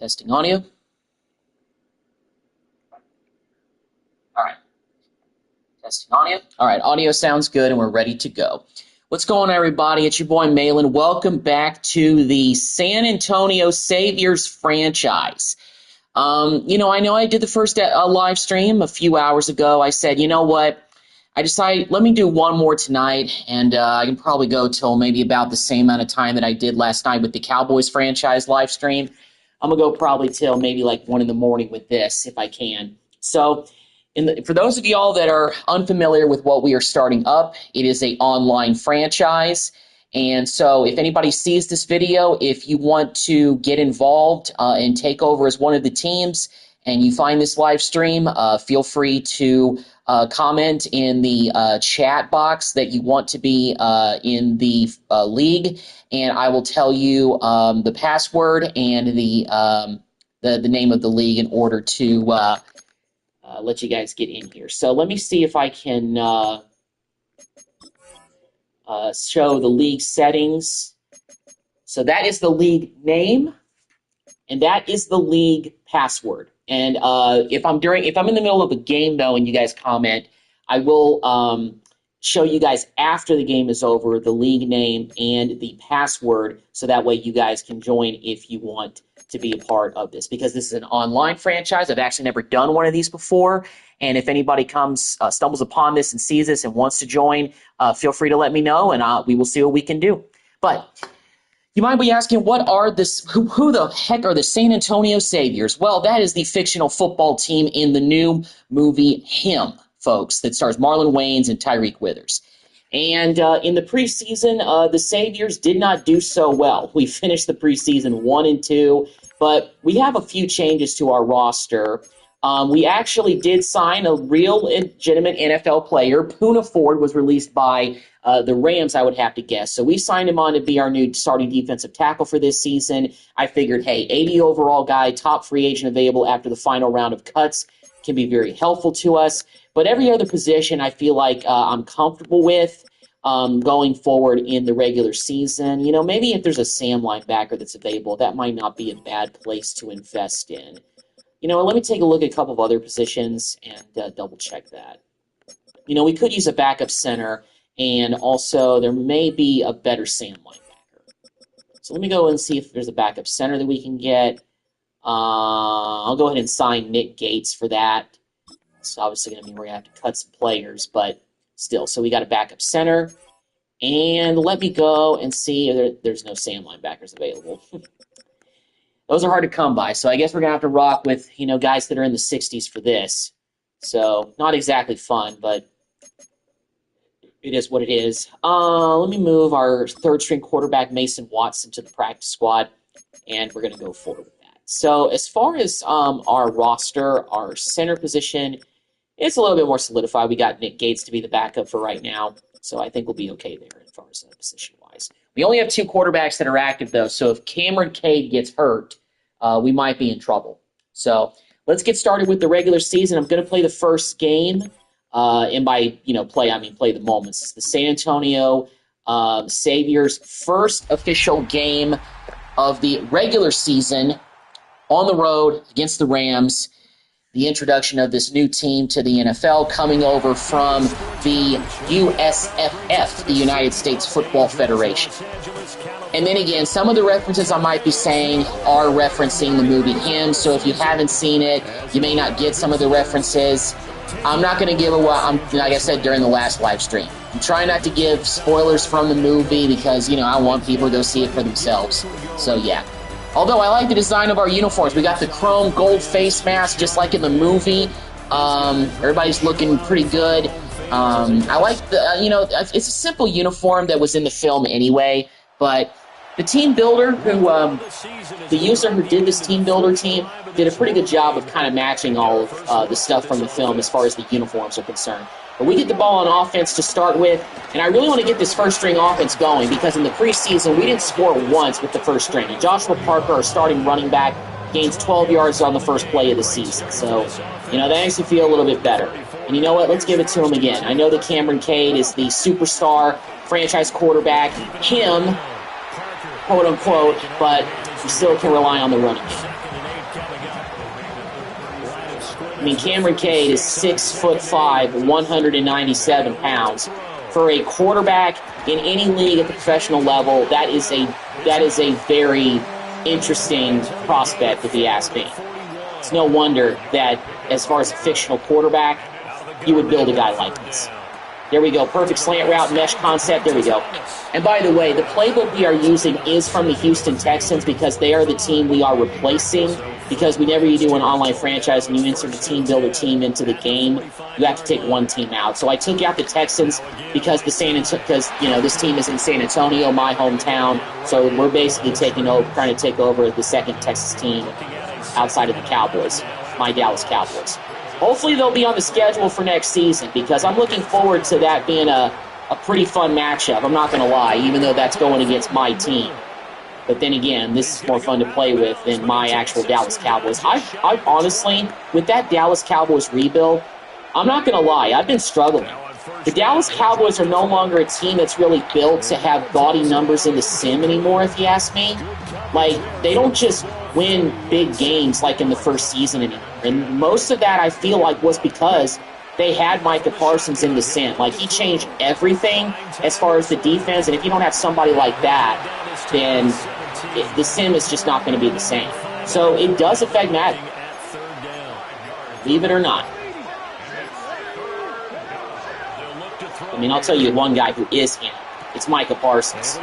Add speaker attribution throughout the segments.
Speaker 1: Testing audio. All right. Testing audio. All right, audio sounds good, and we're ready to go. What's going on, everybody? It's your boy, Malin. Welcome back to the San Antonio Saviors franchise. I know I did the first live stream a few hours ago. I said, you know what? I decided, let me do one more tonight, and I can probably go till maybe about the same amount of time that I did last night with the Cowboys franchise live stream. I'm going to go probably till maybe like 1 in the morning with this, if I can. So, for those of y'all that are unfamiliar with what we are starting up, it is an online franchise. And so if anybody sees this video, if you want to get involved and take over as one of the teams, and you find this live stream, feel free to comment in the chat box that you want to be in the league, and I will tell you the password and the name of the league in order to let you guys get in here. So let me see if I can show the league settings. So that is the league name, and that is the league password. And if I'm in the middle of a game though, and you guys comment, I will show you guys after the game is over the league name and the password, so that way you guys can join if you want to be a part of this, because this is an online franchise. I've actually never done one of these before, and if anybody stumbles upon this and sees this and wants to join, feel free to let me know, and we will see what we can do. But you might be asking, who the heck are the San Antonio Saviors? Well, that is the fictional football team in the new movie Him, folks, that stars Marlon Wayans and Tyreek Withers. And in the preseason, the Saviors did not do so well. We finished the preseason 1-2, but we have a few changes to our roster. We actually did sign a real legitimate NFL player. Poona Ford was released by the Rams, I would have to guess. So we signed him on to be our new starting defensive tackle for this season. I figured, hey, 80 overall guy, top free agent available after the final round of cuts, can be very helpful to us. But every other position I feel like I'm comfortable with going forward in the regular season. You know, maybe if there's a Sam linebacker that's available, that might not be a bad place to invest in. You know, let me take a look at a couple of other positions and double-check that. You know, we could use a backup center, and also there may be a better Sam linebacker. So let me go and see if there's a backup center that we can get. I'll go ahead and sign Nick Gates for that. It's obviously going to mean we're going to have to cut some players, but still. So we got a backup center. And let me go and see if there's no Sam linebackers available. Those are hard to come by, so I guess we're going to have to rock with, you know, guys that are in the 60s for this. So not exactly fun, but it is what it is. Let me move our third-string quarterback, Mason Watson, to the practice squad, and we're going to go forward with that. So as far as our roster, our center position, it's a little bit more solidified. We got Nick Gates to be the backup for right now, so I think we'll be okay there as far as position-wise. We only have 2 quarterbacks that are active, though, so if Cameron Cade gets hurt, we might be in trouble. So let's get started with the regular season. I'm going to play the first game, and by play, I mean play the moments. It's the San Antonio Saviors' first official game of the regular season on the road against the Rams. The introduction of this new team to the NFL coming over from the USFF, the United States Football Federation. And then again, some of the references I might be saying are referencing the movie Him, so if you haven't seen it, you may not get some of the references. I'm not going to give away, like I said during the last live stream, I'm trying not to give spoilers from the movie because, I want people to go see it for themselves. So yeah. Although I like the design of our uniforms. We got the chrome gold face mask just like in the movie. Everybody's looking pretty good. I like it's a simple uniform that was in the film anyway, but the team builder the user who did this team builder team did a pretty good job of kind of matching all of the stuff from the film as far as the uniforms are concerned. But we get the ball on offense to start with, and I really want to get this first-string offense going because in the preseason, we didn't score once with the first string. And Joshua Parker, our starting running back, gains 12 yards on the first play of the season. So, that makes me feel a little bit better. And you know what? Let's give it to him again. I know that Cameron Cade is the superstar franchise quarterback, him, quote-unquote, but we still can rely on the running game. I mean, Cameron Cade is 6'5", 197 pounds. For a quarterback in any league at the professional level, that is a very interesting prospect, if you ask me. It's no wonder that, as far as a fictional quarterback, you would build a guy like this. There we go. Perfect slant route, mesh concept. There we go. And by the way, the playbook we are using is from the Houston Texans because they are the team we are replacing. Because whenever you do an online franchise and you insert a team, build a team into the game, you have to take one team out. So I took out the Texans because this team is in San Antonio, my hometown. So we're basically trying to take over the second Texas team outside of the Cowboys, my Dallas Cowboys. Hopefully they'll be on the schedule for next season because I'm looking forward to that being a pretty fun matchup. I'm not going to lie, even though that's going against my team. But then again, this is more fun to play with than my actual Dallas Cowboys. I honestly, with that Dallas Cowboys rebuild, I'm not going to lie, I've been struggling. The Dallas Cowboys are no longer a team that's really built to have gaudy numbers in the sim anymore, if you ask me. Like, they don't just win big games like in the first season anymore. And most of that, I feel like, was because they had Micah Parsons in the sim. Like, he changed everything as far as the defense, and if you don't have somebody like that, then the sim is just not going to be the same. So it does affect Madden. Believe it or not. I mean, I'll tell you one guy who is in. It's Micah Parsons.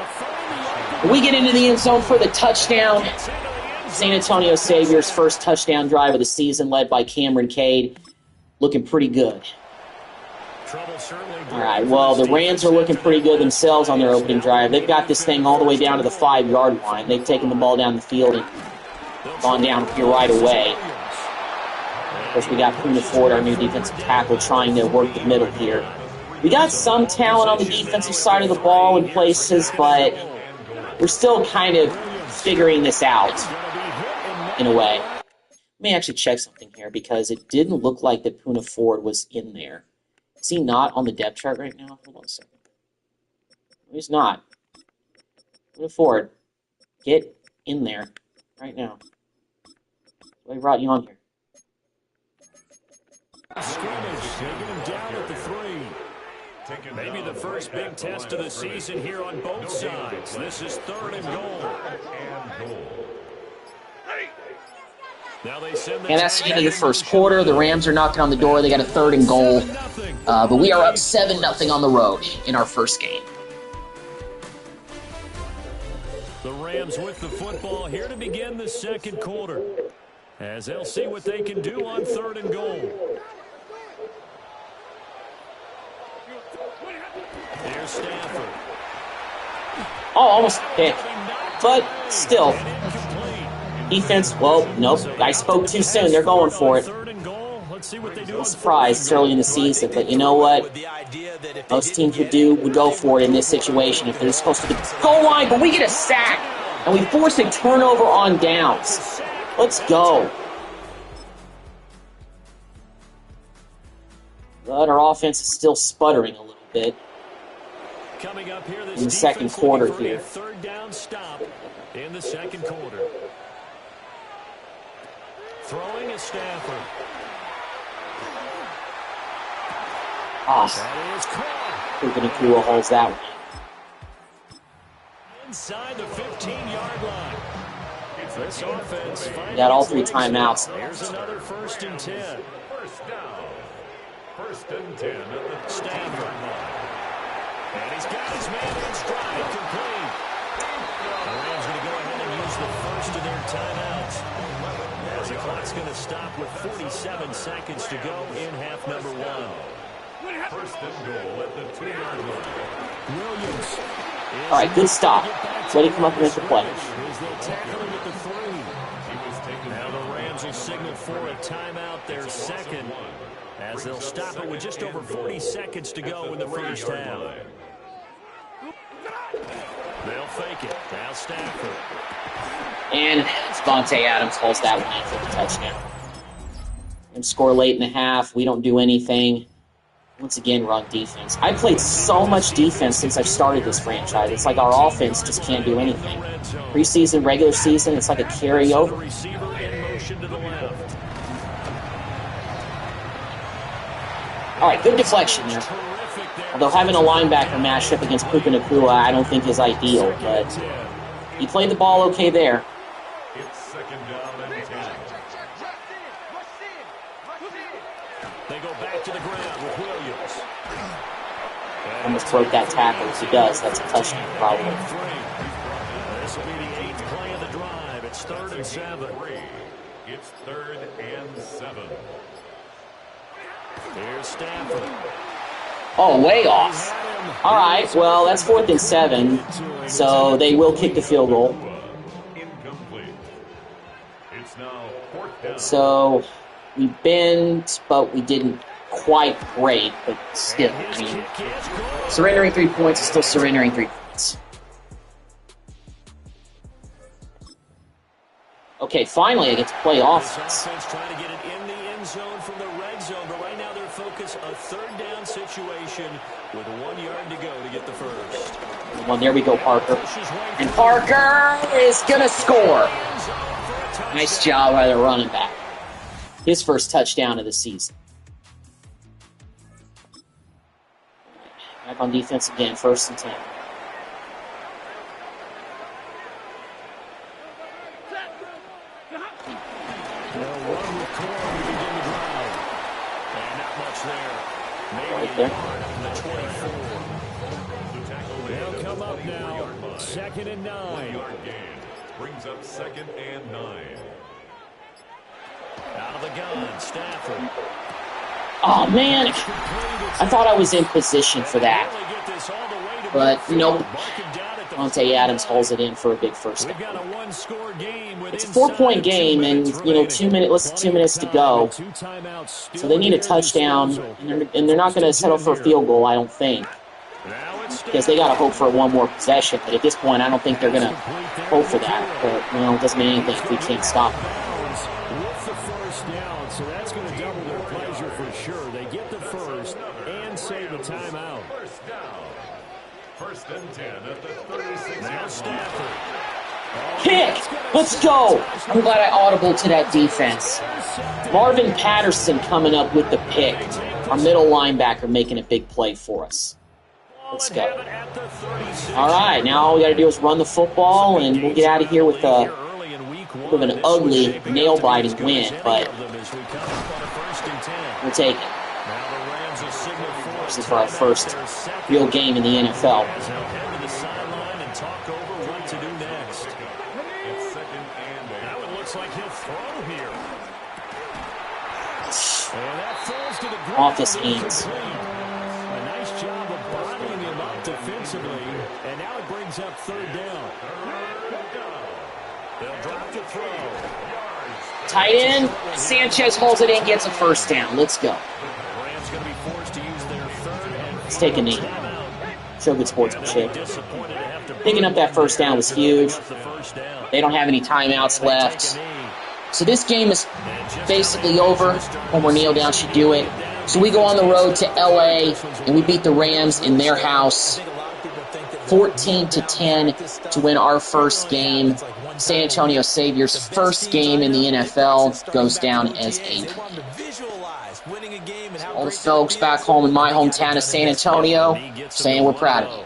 Speaker 1: We get into the end zone for the touchdown. San Antonio Saviors' first touchdown drive of the season, led by Cameron Cade. Looking pretty good. All right, well, the Rams are looking pretty good themselves on their opening drive. They've got this thing all the way down to the 5-yard line. They've taken the ball down the field and gone down here right away. Of course, we got Poona Ford, our new defensive tackle, trying to work the middle here. We got some talent on the defensive side of the ball in places, but we're still kind of figuring this out in a way. Let me actually check something here because it didn't look like that Poona Ford was in there. Is he not on the depth chart right now? Hold on a second. He's not. Poona Ford, get in there right now. I brought you on here.
Speaker 2: Scrimmage, taking him down at the 3. Maybe the first big test of the season here on both sides. This is 3rd and goal.
Speaker 1: And that's the end of the first quarter. The Rams are knocking on the door. They got a 3rd and goal. But we are up 7-0 on the road in our first game.
Speaker 2: The Rams with the football here to begin the second quarter, as they'll see what they can do on 3rd and goal. Here's Stafford.
Speaker 1: Oh, almost hit. But still. Defense, well, nope. I spoke too soon. They're going for it. No surprise. It's early in the season. But you know what? Most teams would go for it in this situation if they're supposed to be goal line. But we get a sack. And we force a turnover on downs. Let's go. But our offense is still sputtering a little bit.
Speaker 2: Coming up here,
Speaker 1: in the second quarter here.
Speaker 2: 3rd down stop in the second quarter. Throwing is Stafford.
Speaker 1: Awesome. Nakua holds that one.
Speaker 2: Inside the 15-yard line. This offense
Speaker 1: got all 3 timeouts.
Speaker 2: Here's another 1st and 10. First and 10 at the Stafford. And he's got his man in stride, complete. The Rams going to go ahead and use the first of their timeouts, as the clock's going to stop with 47 seconds to go in half number 1. 1st and goal at the 2-yard line. Williams.
Speaker 1: All right, good stop. Ready to come up and make the play.
Speaker 2: Now the Rams will signal for a timeout, their second, as they'll stop it with just over 40 seconds to go in the first half. They'll fake it. Now Stafford.
Speaker 1: And Devontae Adams holds that one in for the touchdown. And score late in the half. We don't do anything. Once again, run defense. I played so much defense since I started this franchise. It's like our offense just can't do anything. Preseason, regular season, it's like a carryover. All right, good deflection there. Although having a linebacker matched up against Puka Nacua, I don't think is ideal, but he played the ball okay there.
Speaker 2: It's second down and 10. They go back to the ground with Williams.
Speaker 1: Almost broke that tackle. If he does, that's a touchdown probably.
Speaker 2: This will be the 8th play of the drive. It's 3rd and 7.
Speaker 3: It's 3rd and 7.
Speaker 2: Here's Stafford.
Speaker 1: Oh, way off. All right, well, that's 4th and 7, so they will kick the field goal.
Speaker 3: Incomplete. It's now 4th down.
Speaker 1: So we bent, but we didn't quite break, but still, I mean, surrendering 3 points is still surrendering 3 points. Okay, finally I get to play offense.
Speaker 2: Trying to get it in the end zone from the red zone, but right now they're focused a 3rd down situation with 1 yard to go to get the first.
Speaker 1: Well, there we go, Parker. And Parker is going to score. Nice job by the running back. His first touchdown of the season. Back on defense again, 1st and 10. Right there.
Speaker 2: They'll come up now. 2nd and 9.
Speaker 3: Yard gain. Brings up 2nd and 9.
Speaker 2: Out of the gun, Stafford.
Speaker 1: Oh, man. I thought I was in position for that. But nope. Monte Adams hauls it in for a big first down. It's a 4-point game, and 2 minutes, less than 2 minutes to go. So they need a touchdown, and they're not going to settle for a field goal, I don't think, because they got to hope for one more possession. But at this point, I don't think they're going to hope for that. But it doesn't mean anything if we can't stop them.
Speaker 2: With the first down, so that's going to double their pleasure for sure. They get the first and save a timeout.
Speaker 3: First down. 1st and 10 at the 36.
Speaker 2: Now Stafford.
Speaker 1: Kick! Let's go! I'm glad I audible to that defense. Marvin Patterson coming up with the pick. Our middle linebacker making a big play for us. Let's go. All right, now all we got to do is run the football, and we'll get out of here with an ugly, nail-biting win, but we'll take it. This is for our first real game in the NFL. Office hands.
Speaker 2: A nice job of bodying him up defensively, and now it brings up 3rd down. They'll drop to throw.
Speaker 1: Tight end, Sanchez holds it in, gets a first down. Let's go. Let's take a knee. Show good sportsmanship. Picking up that first down was huge. They don't have any timeouts left. So this game is basically over. Homer Kneel Down should do it. So we go on the road to LA and we beat the Rams in their house 14-10 to win our first game. San Antonio Saviors' first game in the NFL goes down as a win. All the folks back home in my hometown of San Antonio saying we're proud of you.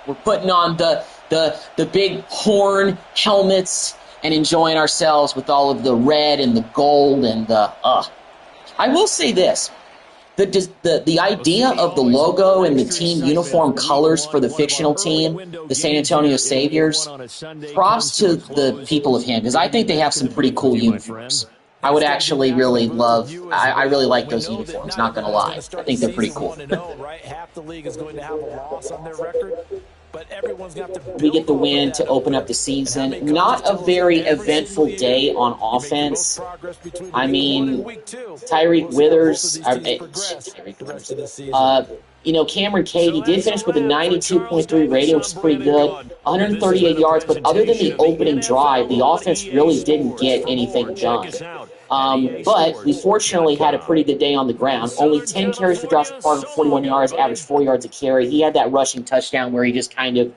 Speaker 1: We're putting on the big horn helmets and enjoying ourselves with all of the red and the gold and the I will say this. The idea of the logo and the team uniform colors for the fictional team, the San Antonio Saviors, props to the people of him, because I think they have some pretty cool uniforms. I would actually really I really like those uniforms, not going to lie. I think they're pretty cool.
Speaker 4: Half the league is going to have a loss on their record. But everyone's got to
Speaker 1: we get the win to open up the season. Not a very eventful day on offense. I mean, Tyreek Withers, Cameron Cade, he did finish with a 92.3 rating, which is pretty good, 138 yards. But other than the opening drive, the offense really didn't get anything done. But we fortunately had a pretty good day on the ground. Only 10 carries for Josh Parker, 41 yards, averaged 4 yards a carry. He had that rushing touchdown where he just kind of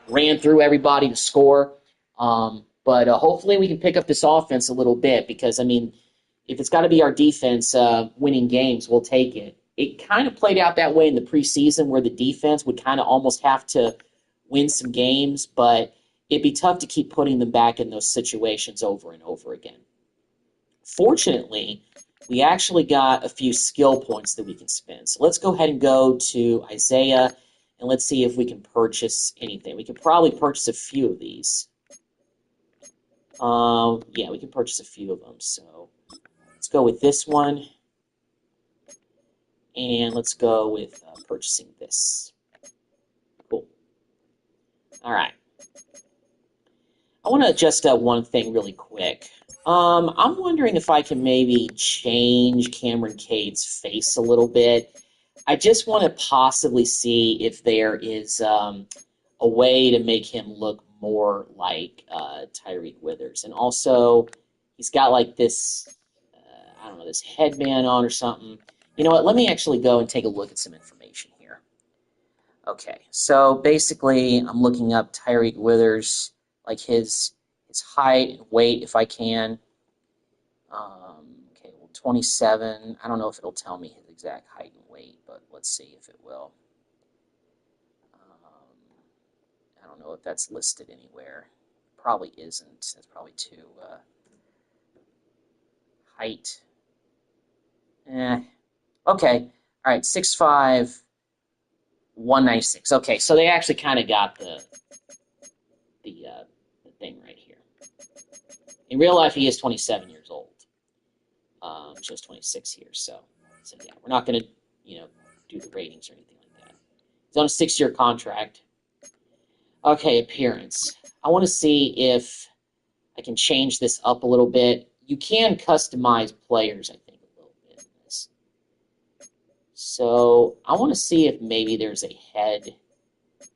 Speaker 1: ran through everybody to score. But hopefully we can pick up this offense a little bit because, I mean, if it's got to be our defense winning games, we'll take it. It kind of played out that way in the preseason where the defense would kind of almost have to win some games, but it'd be tough to keep putting them back in those situations over and over again. Fortunately, we actually got a few skill points that we can spend. So let's go ahead and go to Isaiah, and let's see if we can purchase anything. We could probably purchase a few of these. Yeah, we can purchase a few of them. So let's go with this one. And let's go with purchasing this. Cool. All right. I want to adjust one thing really quick. I'm wondering if I can maybe change Cameron Cade's face a little bit. I just want to possibly see if there is a way to make him look more like Tyreek Withers. And also, he's got like this, I don't know, this headband on or something. You know what? Let me actually go and take a look at some information here. Okay, so basically, I'm looking up Tyreek Withers, like his height and weight, if I can. Okay, well, 27. I don't know if it'll tell me his exact height and weight, but let's see if it will. I don't know if that's listed anywhere. Probably isn't. That's probably too height. Okay. All right. 6'5", 196. Okay, so they actually kind of got the thing right here. In real life, he is 27 years old. Shows 26 here, so yeah, we're not going to, do the ratings or anything like that. He's on a 6-year contract. Okay, appearance. I want to see if I can change this up a little bit. You can customize players, I think, a little bit in this. So I want to see if maybe there's a head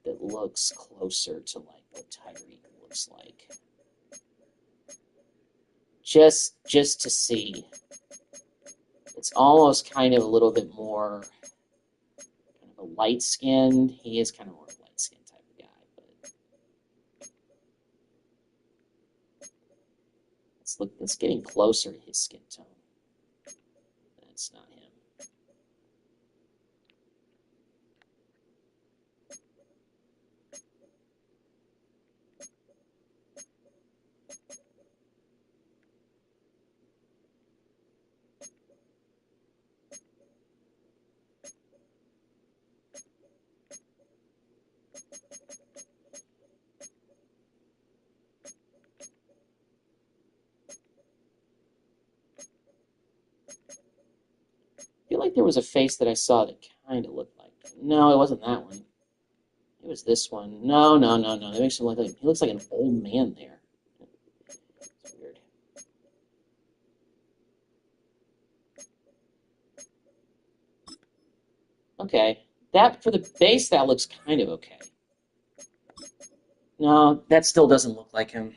Speaker 1: that looks closer to like what Tyreek looks like. Just to see. It's almost kind of a little bit more kind of a light-skinned. He is kind of more of a light-skinned type of guy, but it's getting closer to his skin tone. That's not him. I feel like there was a face that I saw that kind of looked like him. No, it wasn't that one. It was this one. No. That makes him look like he looks like an old man there. It's weird. Okay. That for the base, that looks kind of okay. No, that still doesn't look like him.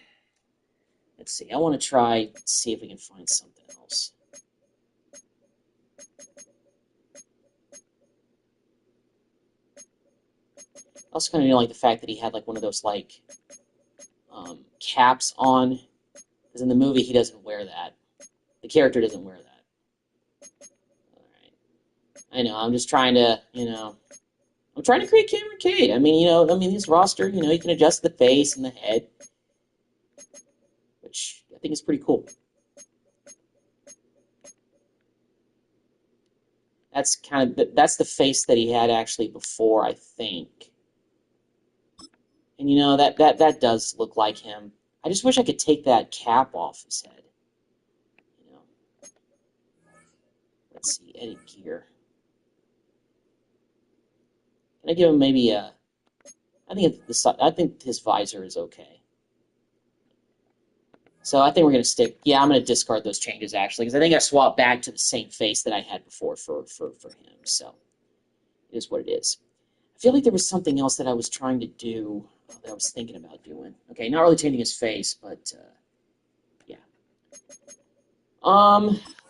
Speaker 1: Let's see. I want to try see if we can find something else. I also kind of like the fact that he had like one of those like caps on, because in the movie he doesn't wear that. The character doesn't wear that. All right. I know. I'm just trying to, I'm trying to create Cameron Cade. I mean, his roster, you can adjust the face and the head, which I think is pretty cool. That's that's the face that he had actually before, I think. And that does look like him. I just wish I could take that cap off his head. Let's see, edit gear. Can I give him maybe a? I think his visor is okay. So I think we're gonna stick. Yeah, I'm gonna discard those changes actually, because I think I swapped back to the same face that I had before for him. So it is what it is. I feel like there was something else that I was trying to do that I was thinking about doing. Okay, not really changing his face, but yeah.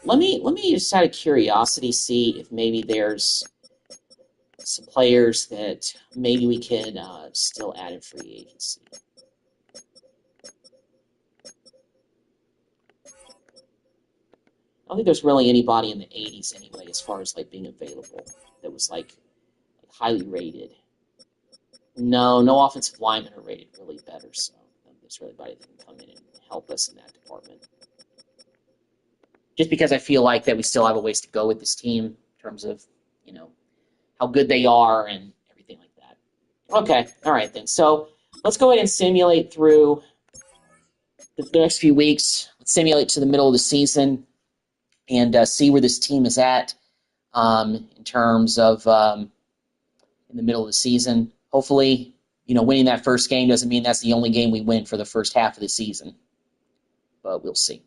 Speaker 1: Let me just out of curiosity see if maybe there's some players that maybe we could still add in free agency. I don't think there's really anybody in the 80s anyway, as far as like being available that was like highly rated. No offensive linemen are rated really better, so there's really anybody that can come in and help us in that department. Just because I feel like that we still have a ways to go with this team in terms of, how good they are and everything like that. Okay, all right then. So let's go ahead and simulate through the next few weeks. Let's simulate to the middle of the season and see where this team is at in terms of in the middle of the season. Hopefully, winning that first game doesn't mean that's the only game we win for the first half of the season, but we'll see.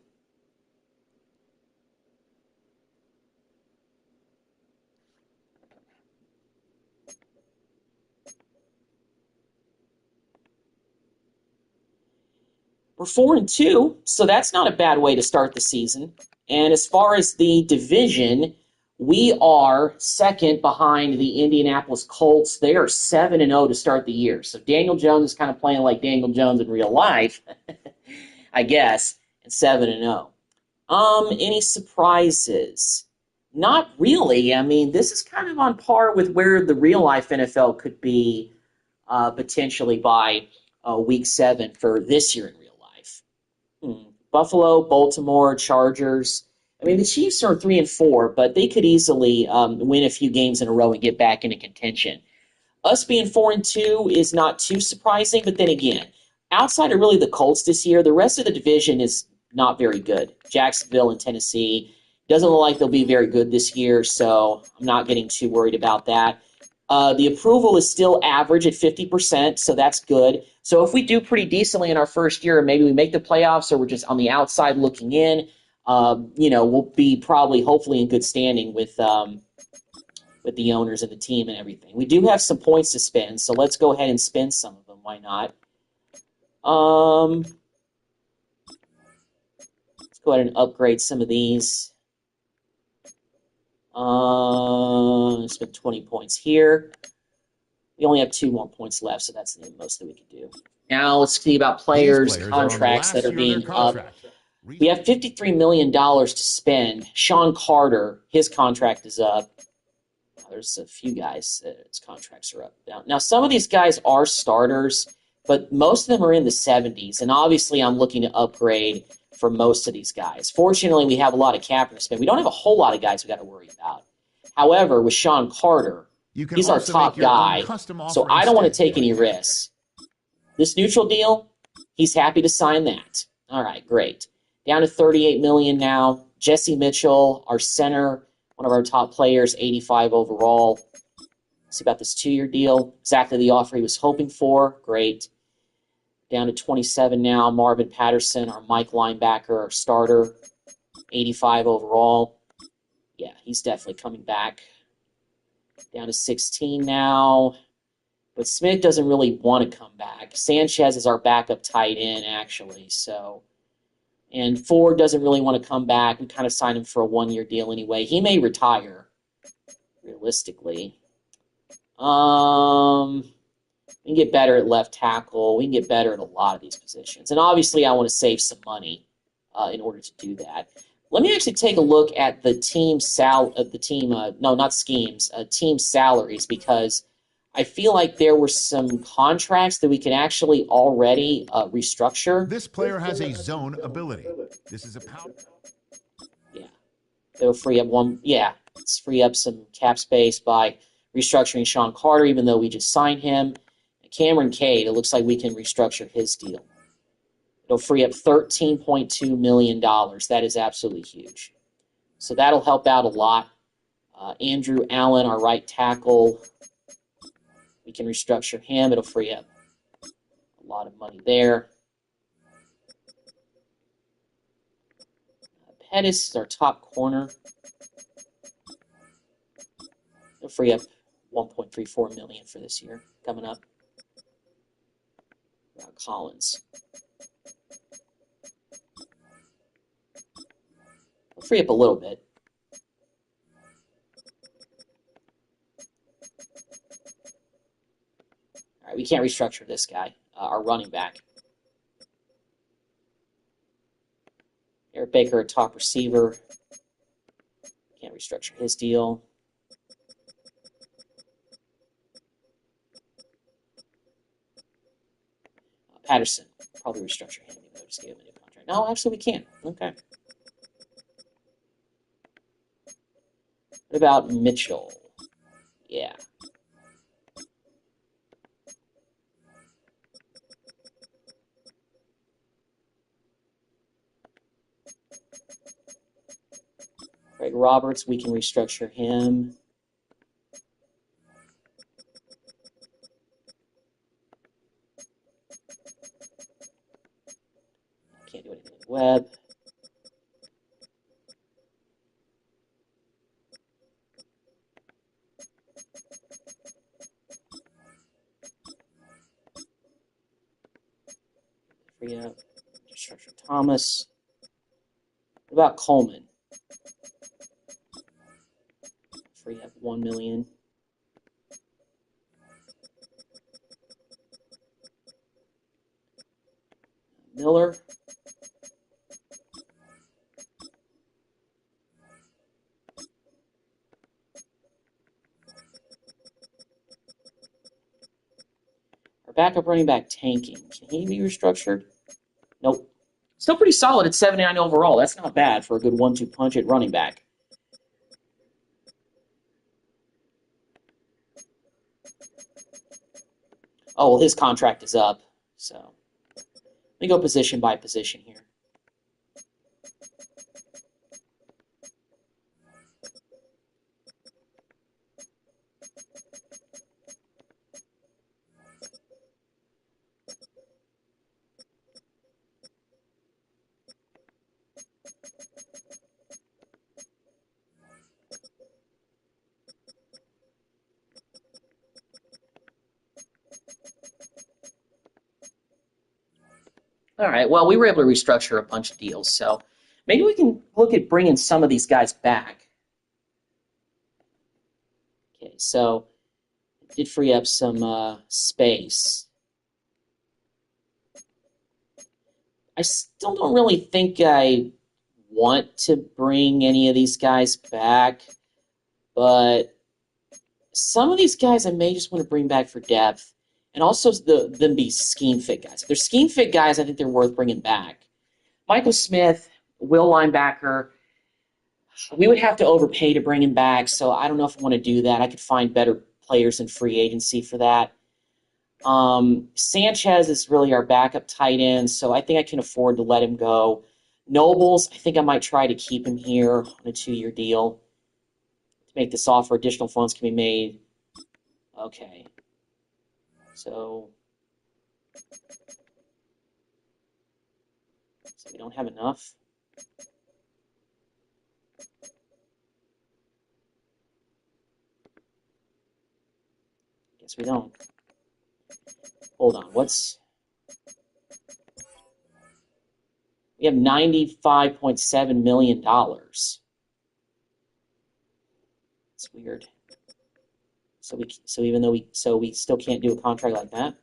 Speaker 1: We're 4-2, so that's not a bad way to start the season. And as far as the division, we are second behind the Indianapolis Colts. They are 7-0 to start the year. So Daniel Jones is kind of playing like Daniel Jones in real life, I guess, and 7-0. Any surprises? Not really. I mean, this is kind of on par with where the real life NFL could be potentially by week 7 for this year in real life. Buffalo, Baltimore, Chargers. I mean, the Chiefs are 3-4, but they could easily win a few games in a row and get back into contention. Us being 4-2 is not too surprising, but then again, outside of really the Colts this year, the rest of the division is not very good. Jacksonville and Tennessee doesn't look like they'll be very good this year, so I'm not getting too worried about that. The approval is still average at 50%, so that's good. So if we do pretty decently in our first year, maybe we make the playoffs or we're just on the outside looking in, we'll be probably hopefully in good standing with the owners and the team and everything. We do have some points to spend, so let's go ahead and spend some of them. Why not? Let's go ahead and upgrade some of these. Spend 20 points here. We only have 2 more points left, so that's the most that we can do. Now let's see about players' contracts that are being up. We have $53 million to spend. Sean Carter, his contract is up. There's a few guys whose contracts are up. Now, some of these guys are starters, but most of them are in the 70s, and obviously I'm looking to upgrade for most of these guys. Fortunately, we have a lot of cap to spend. We don't have a whole lot of guys we got to worry about. However, with Sean Carter, he's our top guy, so I don't want to take any risks. This neutral deal, he's happy to sign that. All right, great. Down to $38 million now. Jesse Mitchell, our center, one of our top players, 85 overall. Let's see about this 2-year deal. Exactly the offer he was hoping for. Great. Down to 27 now. Marvin Patterson, our Mike linebacker, our starter, 85 overall. Yeah, he's definitely coming back. Down to 16 now. But Smith doesn't really want to come back. Sanchez is our backup tight end, actually. And Ford doesn't really want to come back. We kind of signed him for a 1-year deal anyway. He may retire, realistically. We can get better at left tackle. We can get better at a lot of these positions. And obviously, I want to save some money in order to do that. Let me actually take a look at the team team salaries, because I feel like there were some contracts that we can actually already restructure.
Speaker 5: This player has a zone ability. This is a power.
Speaker 1: Yeah. They'll free up let's free up some cap space by restructuring Sean Carter, even though we just signed him. Cameron Cade, it looks like we can restructure his deal. It'll free up $13.2 million. That is absolutely huge. So that'll help out a lot. Andrew Allen, our right tackle, we can restructure him. It'll free up a lot of money there. Pettis is our top corner. It'll free up $1.34 million for this year coming up. Collins. It'll free up a little bit. All right, we can't restructure this guy, our running back. Eric Baker, a top receiver. restructure his deal. Patterson, probably restructure him. Even though just gave him a new contract. No, actually, we can't. Okay. What about Mitchell? Yeah. Greg Roberts, we can restructure him. Can't do anything with Webb. Free up. Restructure Thomas. What about Coleman? Free up $1 million. Miller. Our backup running back tanking. Can he be restructured? Nope. Still pretty solid at 79 overall. That's not bad for a good 1-2 punch at running back. Oh, well, his contract is up. So let me go position by position here. All right, well, we were able to restructure a bunch of deals, so maybe we can look at bringing some of these guys back. Okay, so it did free up some space. I still don't really think I want to bring any of these guys back, but some of these guys I may just want to bring back for depth, and also them be scheme fit guys. If they're scheme fit guys, I think they're worth bringing back. Michael Smith, will linebacker, we would have to overpay to bring him back, so I don't know if I want to do that. I could find better players in free agency for that. Sanchez is really our backup tight end, so I think I can afford to let him go. Nobles, I think I might try to keep him here on a 2-year deal. To make this offer, additional funds can be made. Okay. So we don't have enough. Guess we don't. Hold on, we have $95.7 million. It's weird. So even though we still can't do a contract like that.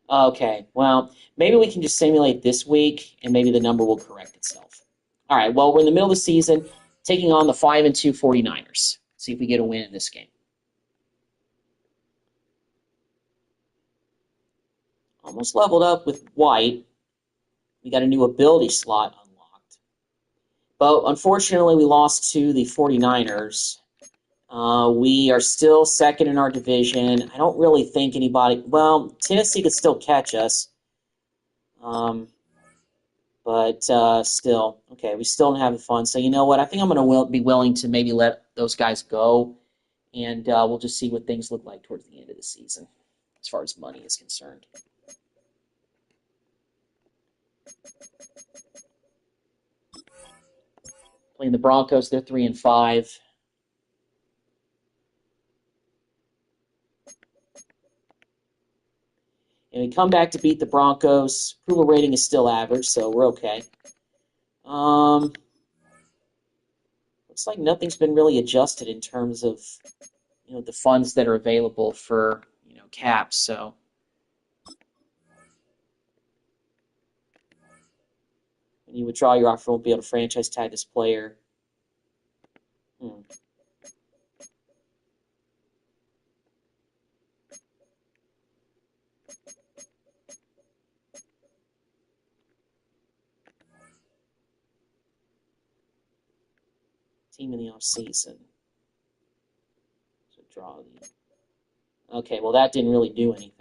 Speaker 1: Okay, well, maybe we can just simulate this week, and maybe the number will correct itself. All right, well, we're in the middle of the season, taking on the 5-2 49ers. See if we get a win in this game. Almost leveled up with White. We got a new ability slot unlocked. But unfortunately, we lost to the 49ers. We are still second in our division. I don't really think anybody... Well, Tennessee could still catch us. But still, okay, we still don't have the fun. So you know what? I think I'm going to be willing to maybe let those guys go, and we'll just see what things look like towards the end of the season as far as money is concerned. Playing the Broncos, they're 3-5. And we come back to beat the Broncos. Approval rating is still average, so we're okay. Looks like nothing's been really adjusted in terms of, the funds that are available for, caps. So when you withdraw your offer, won't be able to franchise tag this player. Team in the offseason. So draw the. Okay, well, that didn't really do anything.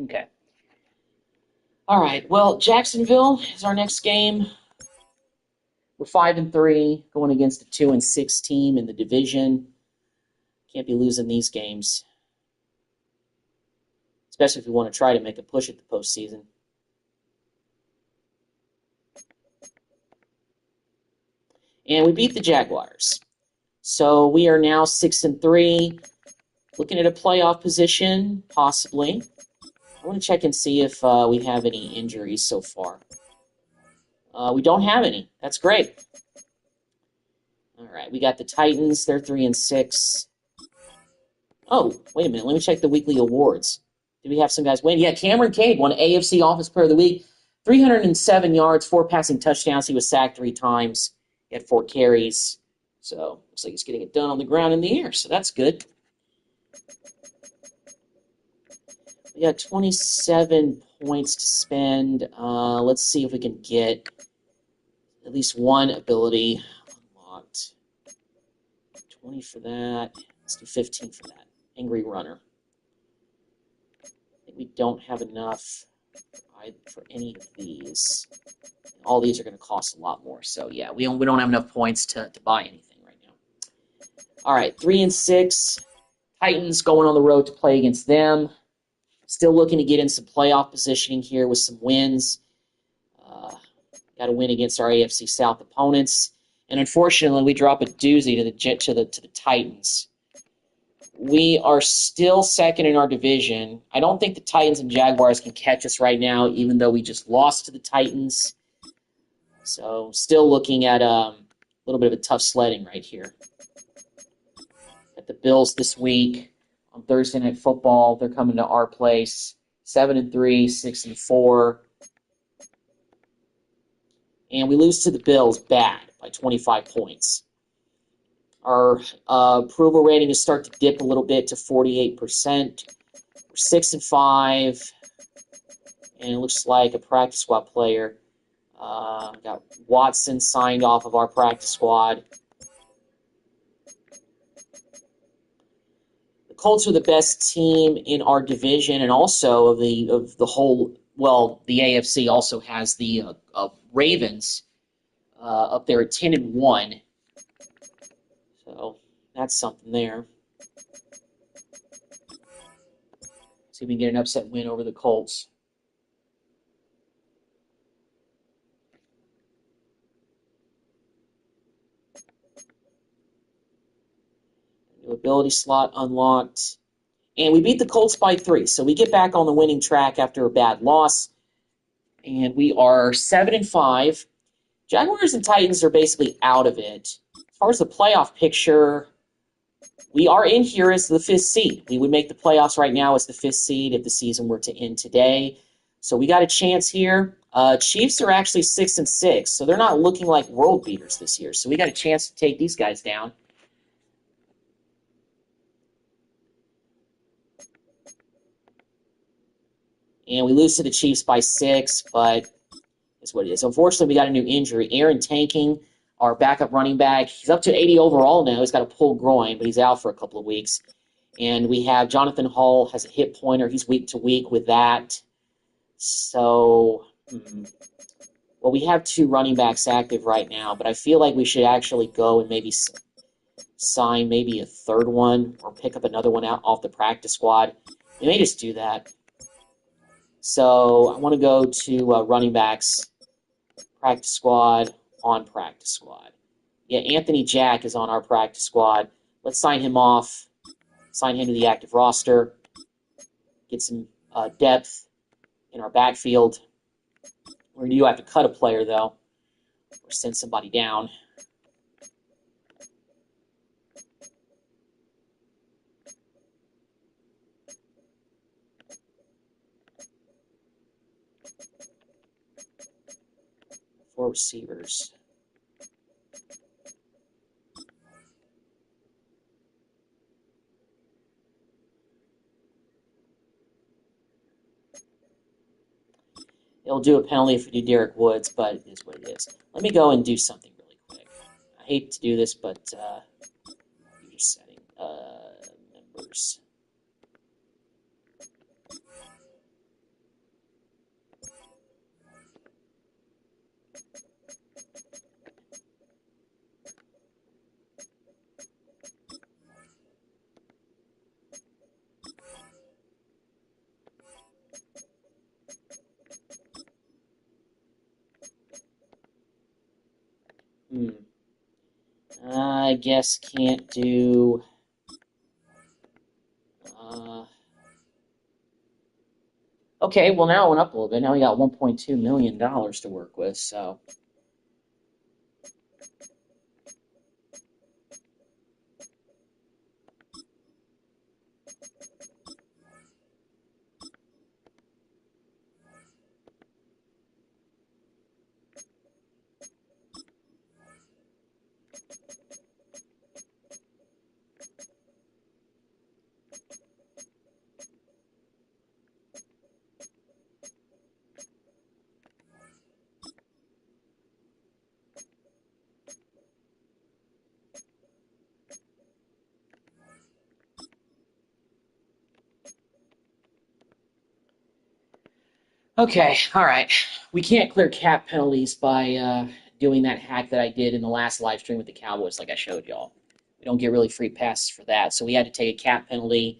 Speaker 1: Okay. All right. Well, Jacksonville is our next game. We're 5-3, going against a 2-6 team in the division. Can't be losing these games, especially if we want to try to make a push at the postseason. And we beat the Jaguars. So we are now 6-3, looking at a playoff position, possibly. I want to check and see if we have any injuries so far. We don't have any. That's great. All right, we got the Titans. They're 3-6. Oh, wait a minute. Let me check the weekly awards. Do we have some guys win? Yeah, Cameron Cade won AFC Office Player of the Week. 307 yards, 4 passing touchdowns. He was sacked 3 times. He had 4 carries. So looks like he's getting it done on the ground and in the air. So that's good. We got 27 points to spend. Let's see if we can get at least one ability unlocked. 20 for that. Let's do 15 for that. Angry Runner. I think we don't have enough for any of these. All these are going to cost a lot more. So, yeah, we don't have enough points to buy anything right now. All right, 3-6. Titans going on the road to play against them. Still looking to get in some playoff positioning here with some wins. Got to win against our AFC South opponents. And unfortunately, we drop a doozy to the Titans. We are still second in our division. I don't think the Titans and Jaguars can catch us right now, even though we just lost to the Titans. So still looking at a little bit of a tough sledding right here. At the Bills this week on Thursday Night Football, they're coming to our place. 7-3, 6-4. And we lose to the Bills bad by 25 points. Our approval rating is starting to dip a little bit to 48%. We're 6-5. And it looks like a practice squad player. Got Watson signed off of our practice squad. The Colts are the best team in our division, and also of the whole. Well, the AFC also has the Ravens up there at 10-1. So that's something there. See if we can get an upset win over the Colts. New ability slot unlocked. And we beat the Colts by 3. So we get back on the winning track after a bad loss. And we are 7-5. Jaguars and Titans are basically out of it. As far as the playoff picture, we are in here as the 5th seed. We would make the playoffs right now as the 5th seed if the season were to end today. So we got a chance here. Chiefs are actually 6-6, so they're not looking like world beaters this year. So we got a chance to take these guys down. And we lose to the Chiefs by 6, but it's what it is. Unfortunately, we got a new injury. Aaron Tanking our backup running back. He's up to 80 overall now. He's got a pulled groin, but he's out for a couple of weeks. And we have Jonathan Hall has a hip pointer. He's week to week with that. So, well, we have 2 running backs active right now, but I feel like we should actually go and maybe sign maybe a third one or pick up another one out off the practice squad. We may just do that. So I want to go to running backs, practice squad, on practice squad. Yeah, Anthony Jack is on our practice squad. Let's sign him off, sign him to the active roster, get some depth in our backfield. We do have to cut a player, though, or send somebody down. Four receivers. It'll do a penalty if we do Derek Woods, but it is what it is. Let me go and do something really quick. I hate to do this, but you're just setting members. I guess can't do. Okay, well now it went up a little bit. Now we got $1.2 million to work with, so. Okay, all right. We can't clear cap penalties by doing that hack that I did in the last live stream with the Cowboys, like I showed y'all. We don't get really free passes for that, so we had to take a cap penalty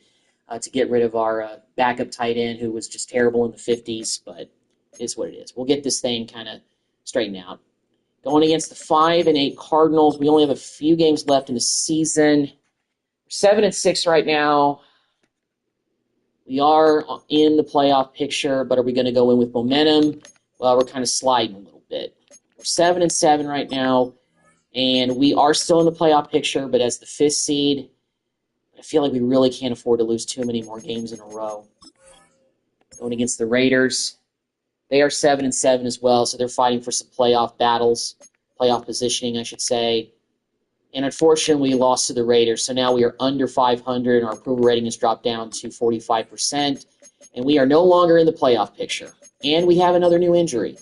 Speaker 1: to get rid of our backup tight end who was just terrible in the 50s, but it is what it is. We'll get this thing kind of straightened out. Going against the 5-8 Cardinals, we only have a few games left in the season. 7-6 right now. We are in the playoff picture, but are we going to go in with momentum? Well, we're kind of sliding a little bit. We're 7-7 right now, and we are still in the playoff picture, but as the 5th seed, I feel like we really can't afford to lose too many more games in a row. Going against the Raiders, they are 7-7 as well, so they're fighting for some playoff battles, playoff positioning, I should say. And unfortunately, we lost to the Raiders, so now we are under 500, and our approval rating has dropped down to 45%, and we are no longer in the playoff picture. And we have another new injury.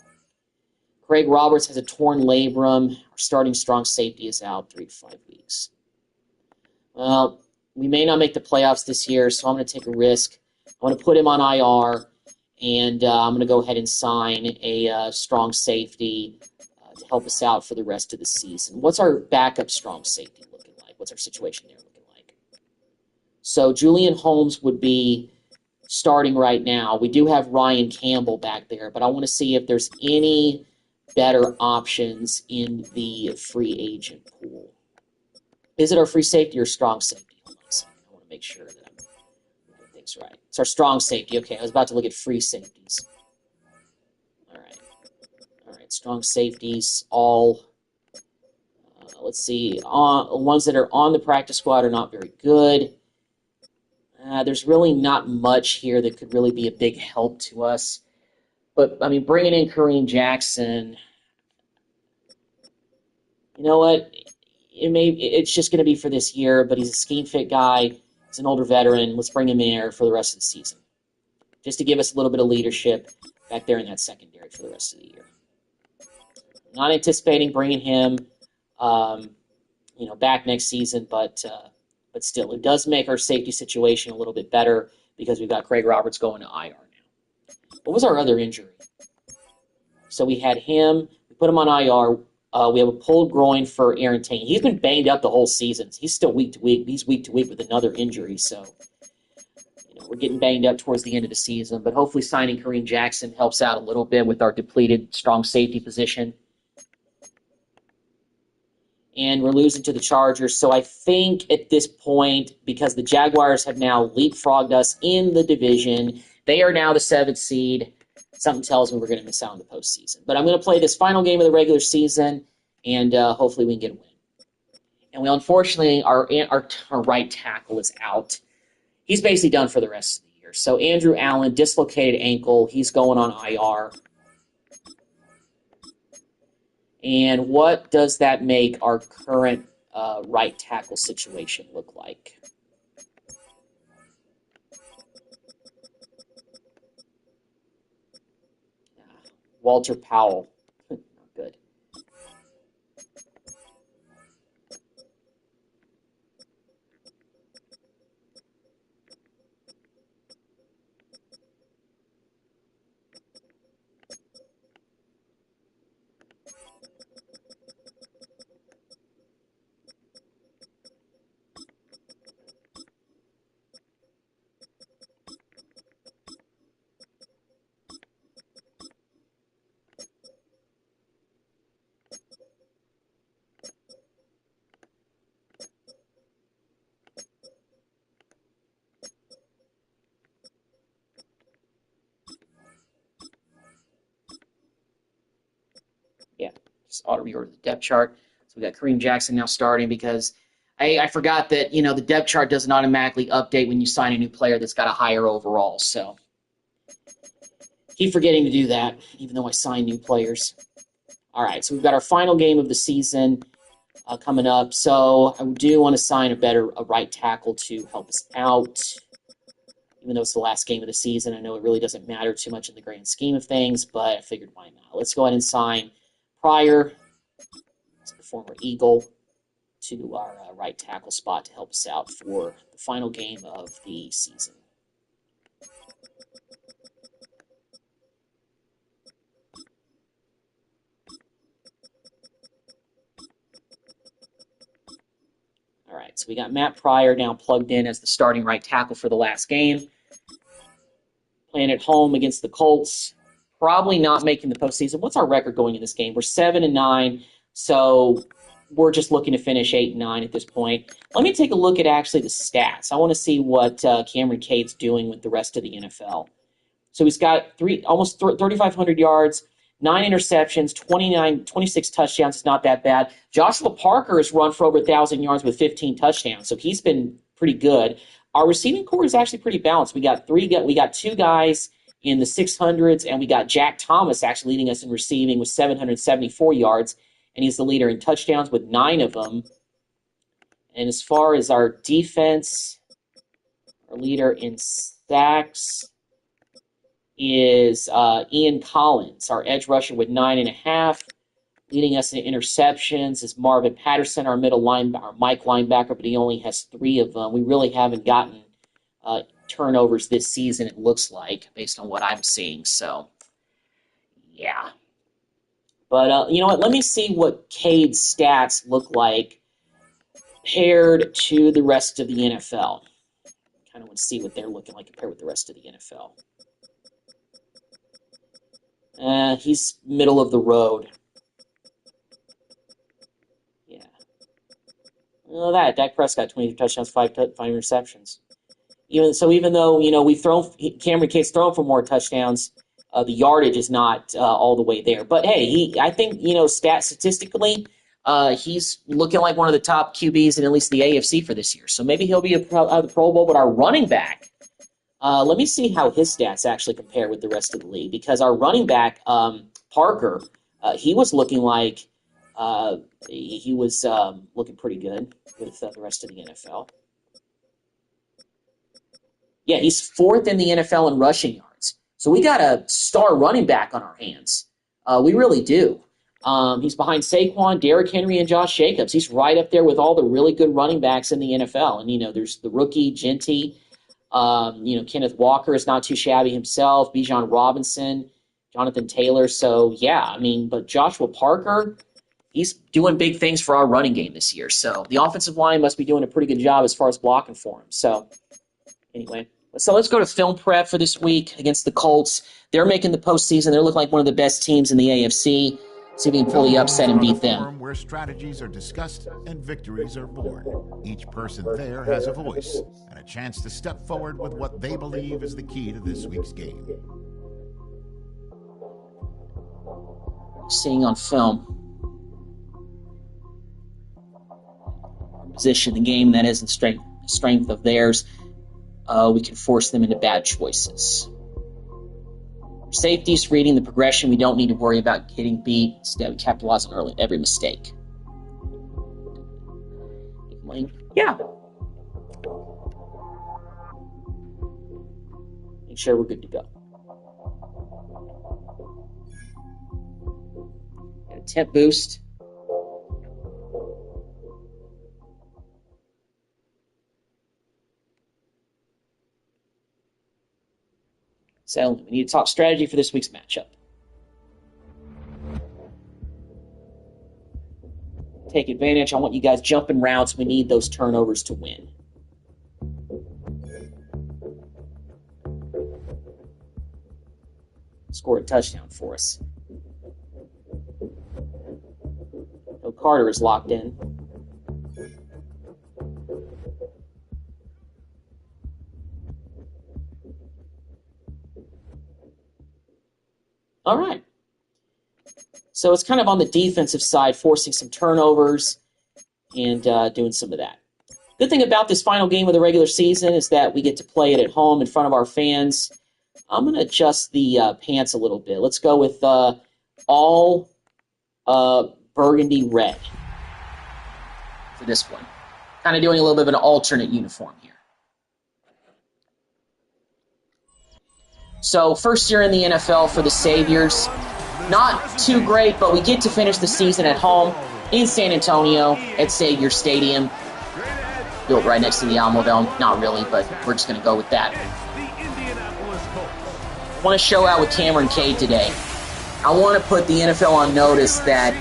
Speaker 1: Craig Roberts has a torn labrum. Our starting strong safety is out 3 to 5 weeks. Well, we may not make the playoffs this year, so I'm going to take a risk. I want to put him on IR, and I'm going to go ahead and sign a strong safety to help us out for the rest of the season. What's our backup strong safety looking like? What's our situation there looking like? So Julian Holmes would be starting right now. We do have Ryan Campbell back there, but I want to see if there's any better options in the free agent pool. Is it our free safety or strong safety? Hold on a second. I want to make sure that I'm doing things right. It's our strong safety. Okay, I was about to look at free safeties. All right, strong safeties, all, let's see, ones that are on the practice squad are not very good. There's really not much here that could really be a big help to us. But, I mean, bringing in Kareem Jackson, you know what? It's just going to be for this year, but he's a scheme fit guy. He's an older veteran. Let's bring him in there for the rest of the season, just to give us a little bit of leadership back there in that secondary for the rest of the year. Not anticipating bringing him back next season, but still, it does make our safety situation a little bit better because we've got Craig Roberts going to IR now. What was our other injury? So we had him. We put him on IR. We have a pulled groin for Aaron Tain. He's been banged up the whole season. He's still week to week. He's week to week with another injury. So we're getting banged up towards the end of the season. But hopefully signing Kareem Jackson helps out a little bit with our depleted strong safety position. And we're losing to the Chargers. So I think at this point, because the Jaguars have now leapfrogged us in the division, they are now the 7th seed. Something tells me we're going to miss out on the postseason. But I'm going to play this final game of the regular season, and hopefully we can get a win. And we unfortunately, our right tackle is out. He's basically done for the rest of the year. So Andrew Allen, dislocated ankle. He's going on IR. And what does that make our current right tackle situation look like? Walter Powell. Not good. Yeah, just auto reorder the depth chart. So we got Kareem Jackson now starting because I forgot that the depth chart doesn't automatically update when you sign a new player that's got a higher overall. So keep forgetting to do that, even though I sign new players. All right, so we've got our final game of the season coming up. So I do want to sign a right tackle to help us out. Even though it's the last game of the season, I know it really doesn't matter too much in the grand scheme of things, but I figured why not. Let's go ahead and sign Pryor, the former Eagle, to our right tackle spot to help us out for the final game of the season. All right, so we got Matt Pryor now plugged in as the starting right tackle for the last game. Playing at home against the Colts. Probably not making the postseason. What's our record going in this game? We're 7-9, so we're just looking to finish 8-9 at this point. Let me take a look at actually the stats. I want to see what Cameron Cade's doing with the rest of the NFL. So he's got almost 3,500 yards, 9 interceptions, 26 touchdowns. It's not that bad. Joshua Parker has run for over 1,000 yards with 15 touchdowns, so he's been pretty good. Our receiving core is actually pretty balanced. We got 2 guys in the 600s, and we got Jack Thomas actually leading us in receiving with 774 yards, and he's the leader in touchdowns with 9 of them. And as far as our defense, our leader in sacks is Ian Collins, our edge rusher with 9.5. Leading us in interceptions is Marvin Patterson, our Mike linebacker, but he only has 3 of them. We really haven't gotten turnovers this season, it looks like, based on what I'm seeing. So, yeah. But you know what? Let me see what Cade's stats look like compared to the rest of the NFL. Kind of want to see what they're looking like compared with the rest of the NFL. He's middle of the road. Yeah. Well, Dak Prescott, 20 touchdowns, 5 interceptions. Even though Cameron Cade's thrown for more touchdowns, the yardage is not all the way there. But hey, I think statistically, he's looking like one of the top QBs in at least the AFC for this year. So maybe he'll be out of the Pro Bowl. But our running back, let me see how his stats actually compare with the rest of the league, because our running back Parker, he was looking like he was looking pretty good with the rest of the NFL. Yeah, he's 4th in the NFL in rushing yards. So we got a star running back on our hands. We really do. He's behind Saquon, Derrick Henry, and Josh Jacobs. He's right up there with all the really good running backs in the NFL. And, there's the rookie, Genty. Kenneth Walker is not too shabby himself. Bijan Robinson, Jonathan Taylor. So, yeah, but Joshua Parker, he's doing big things for our running game this year. So the offensive line must be doing a pretty good job as far as blocking for him. So, anyway. So let's go to film prep for this week against the Colts. They're making the postseason. They look like one of the best teams in the AFC. See if we can pull the upset and beat them.
Speaker 5: Where strategies are discussed and victories are born. Each person there has a voice and a chance to step forward with what they believe is the key to this week's game.
Speaker 1: Seeing on film, position the game that isn't strength of theirs. We can force them into bad choices. Safeties, reading the progression, we don't need to worry about getting beat. Instead, we capitalize on every mistake. Yeah. Make sure we're good to go. Got a temp boost. So we need to talk strategy for this week's matchup. Take advantage. I want you guys jumping routes. We need those turnovers to win. Score a touchdown for us. No, Carter is locked in. All right. So it's kind of on the defensive side, forcing some turnovers and doing some of that. Good thing about this final game of the regular season is that we get to play it at home in front of our fans. I'm going to adjust the pants a little bit. Let's go with all burgundy red for this one. Kind of doing a little bit of an alternate uniform here. So, first year in the NFL for the Saviors. Not too great, but we get to finish the season at home in San Antonio at Savior Stadium. Built right next to the Alamo Dome. Not really, but we're just going to go with that. I want to show out with Cameron Cade today. I want to put the NFL on notice that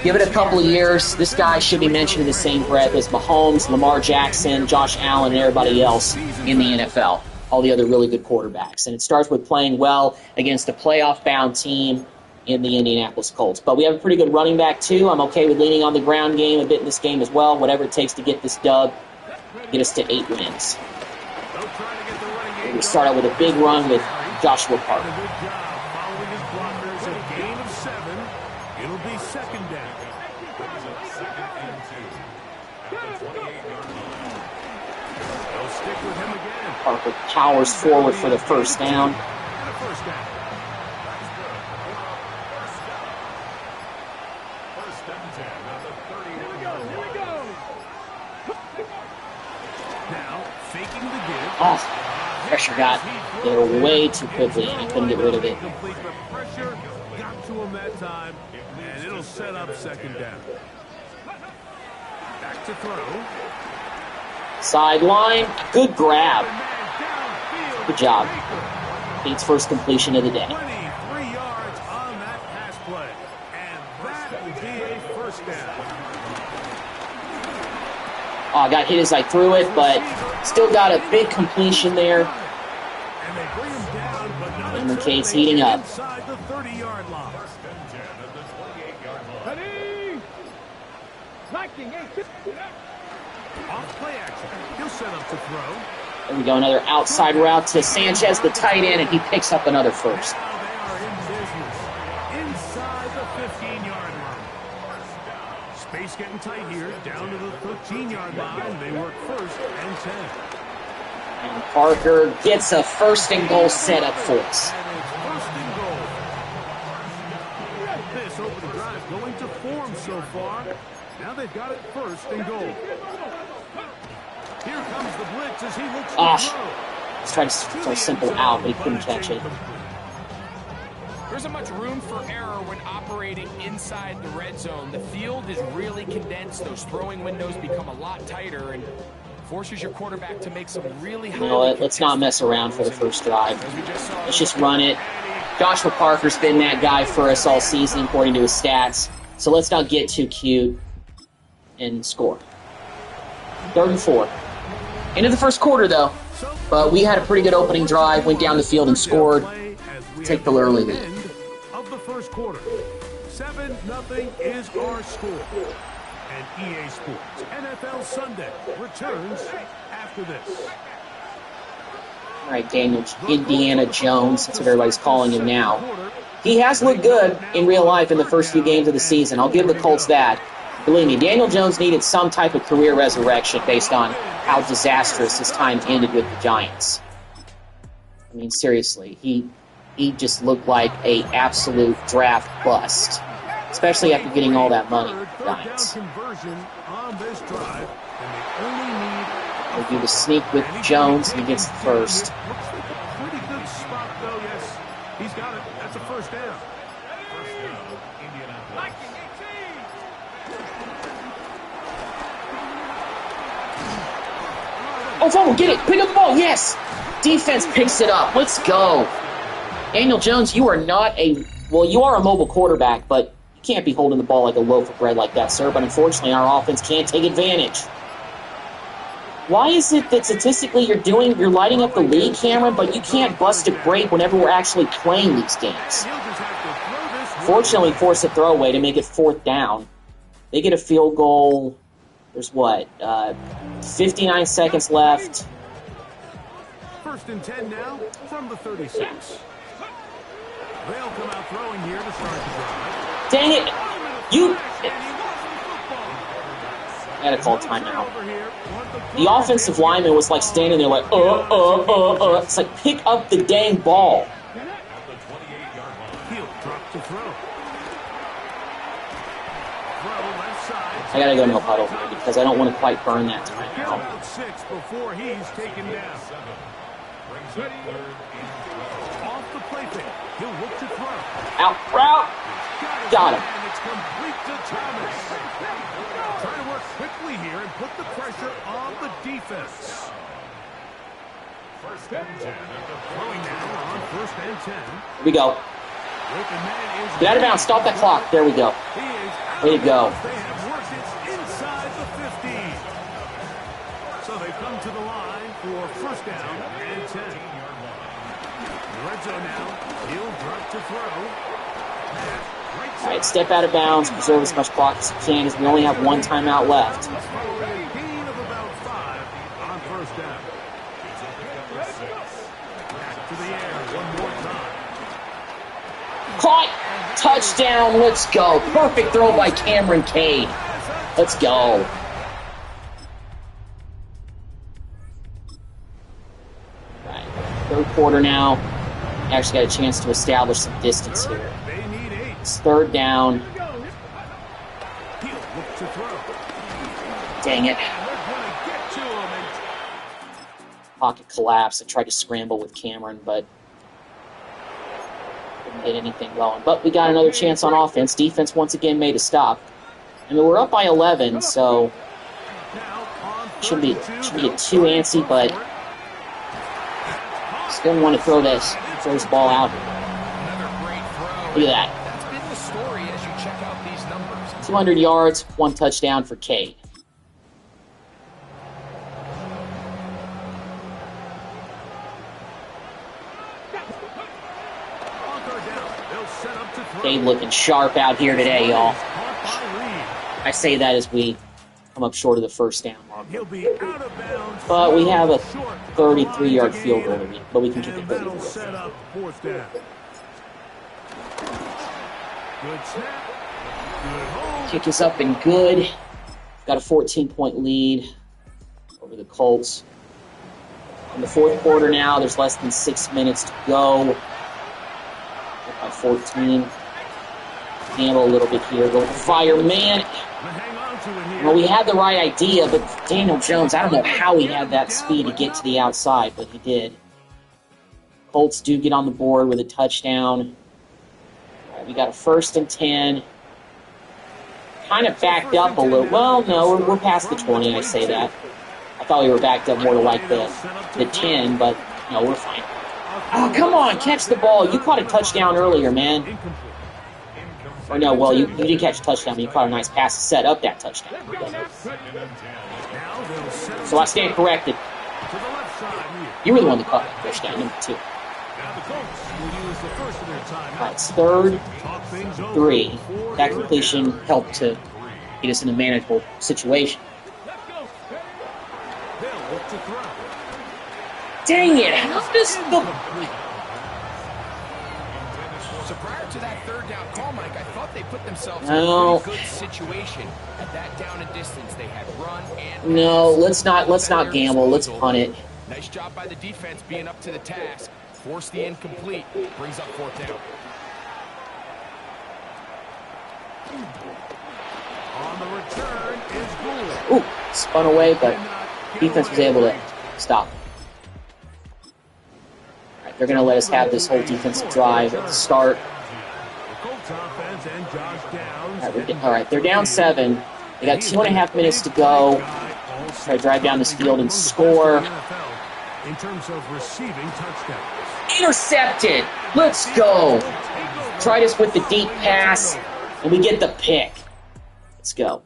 Speaker 1: give it a couple of years, this guy should be mentioned in the same breath as Mahomes, Lamar Jackson, Josh Allen, and everybody else in the NFL. All the other really good quarterbacks. And it starts with playing well against a playoff-bound team in the Indianapolis Colts. But we have a pretty good running back, too. I'm okay with leaning on the ground game a bit in this game as well, whatever it takes to get this dub, get us to 8 wins. We start out with a big run with Joshua Parker. Parker powers forward for the first down. Oh, pressure got there way too quickly, and he couldn't get rid of it.
Speaker 6: Pressure got to him that time, and it'll set up second down. Back to throw.
Speaker 1: Sideline, good grab. Good job. Pete's first completion of the day.
Speaker 6: 23 yards on that pass play, and that will be a first down.
Speaker 1: Oh, I got hit as I threw it, but still got a big completion there.
Speaker 6: And they bring him down, but not
Speaker 1: And McKay's heating up.
Speaker 6: inside the 30-yard line. Off play action. He'll set up to throw.
Speaker 1: There we go, another outside route to Sanchez, the tight end, and he picks up another first.
Speaker 6: Now they are in business. Inside the 15-yard line. Space getting tight here. Down to the 13-yard line. They work first and 10.
Speaker 1: And Parker gets a first and goal set up for us.
Speaker 6: And it's first and goal. This over the drive going to form so far. Now they've got it first and goal. Here comes the blitz as he looks to throw.
Speaker 1: He's trying to throw simple out, but he couldn't catch it.
Speaker 7: There isn't much room for error when operating inside the red zone. The field is really condensed. Those throwing windows become a lot tighter and forces your quarterback to make some really high.
Speaker 1: You know what? Let's not mess around for the first drive. Let's just run it. Joshua Parker's been that guy for us all season, according to his stats. So let's not get too cute and score. 3rd and 4. End of the first quarter, though. But we had a pretty good opening drive, went down the field and scored. Take the early lead.
Speaker 6: Of the first quarter, 7-0 is our score. And EA Sports NFL Sunday returns after this.
Speaker 1: All right, Daniel Indiana Jones, that's what everybody's calling him now. He has looked good in real life in the first few games of the season. I'll give the Colts that. Believe me, Daniel Jones needed some type of career resurrection based on how disastrous his time ended with the Giants. I mean, seriously, he just looked like a absolute draft bust, especially after getting all that money with the Giants. We'll do the sneak with Jones. He gets the first.
Speaker 6: Pretty good spot, though, yes. He's got it. That's a first down.
Speaker 1: Oh, fumble, get it. Pick up the ball. Yes. Defense picks it up. Let's go. Daniel Jones, you are not you are a mobile quarterback, but you can't be holding the ball like a loaf of bread like that, sir. But unfortunately, our offense can't take advantage. Why is it that statistically you're lighting up the league, Cameron, but you can't bust a break whenever we're actually playing these games? Fortunately, force a throwaway to make it 4th down. They get a field goal. There's 59 seconds left.
Speaker 6: 1st and 10 now from the 36. They'll come out throwing here to start the drive.
Speaker 1: Dang it! I gotta call timeout. The offensive lineman was like standing there like, It's like, pick up the dang ball. I gotta go no huddle here because I don't want to quite burn that timeout.
Speaker 6: 6 before he's taken down. Off the play fake. He'll look to throw.
Speaker 1: Out route. Got him.
Speaker 6: And it's complete to Thomas. Trying to work quickly here and put the pressure on the defense.
Speaker 3: 1st and 10.
Speaker 6: Throwing now on 1st and 10.
Speaker 1: Here we go. Get out of bounds. Stop that clock. There we go. Way to go.
Speaker 6: They have worked it inside the 15. So they come to the line for 1st down and 10. Red zone now. He'll drop to throw.
Speaker 1: All right, step out of bounds. Preserve as much clock as you can as we only have 1 timeout left.
Speaker 6: Gain of about 5 on 1st down. Back to the air one more time.
Speaker 1: Caught! Touchdown! Let's go. Perfect throw by Cameron Cade. Let's go. All right, 3rd quarter now. Actually got a chance to establish some distance here. It's 3rd down. Dang it. Pocket collapse. I tried to scramble with Cameron, but couldn't get anything going. But we got another chance on offense. Defense once again made a stop. I mean, we're up by 11, so shouldn't be too antsy, but still want to throw this ball out. Look at that. 200 yards, 1 touchdown for Cade. Cade looking sharp out here today, y'all. I say that as we come up short of the 1st down mark. But we have a 33-yard field goal, but we can kick it 34. Kick is up and good. Got a 14-point lead over the Colts. In the 4th quarter now, there's less than 6 minutes to go. By 14. Gamble a little bit here. Go fire, man. Well, we had the right idea, but Daniel Jones, I don't know how he had that speed to get to the outside, but he did. Colts do get on the board with a touchdown. We got a 1st and 10. Kind of backed up a little. Well, no, we're past the 20, I say that. I thought we were backed up more to like the 10, but no, we're fine. Oh, come on, catch the ball. You caught a touchdown earlier, man. Or no, well, you didn't catch a touchdown, but you caught a nice pass to set up that touchdown. So I stand corrected. You were the one that caught that touchdown, number 2. All right, it's 3rd, 3. That completion helped to get us in a manageable situation. Dang it! How does the...
Speaker 7: So prior to that 3rd down call, Mike, I thought they put themselves in a pretty good situation. At that down and distance, they had run and...
Speaker 1: No, let's not gamble. Let's punt it.
Speaker 7: Nice job by the defense being up to the task. Force the incomplete. Brings up 4th down.
Speaker 6: On the return is Gould.
Speaker 1: Ooh, spun away, but defense was able to stop. All right, they're going to let us have this whole defensive drive at the start. All right, they're down 7. They got 2.5 minutes to go. Try to drive down this field and score.
Speaker 6: In terms of receiving touchdowns.
Speaker 1: Intercepted. Let's go. Tried us with the deep pass, and we get the pick. Let's go.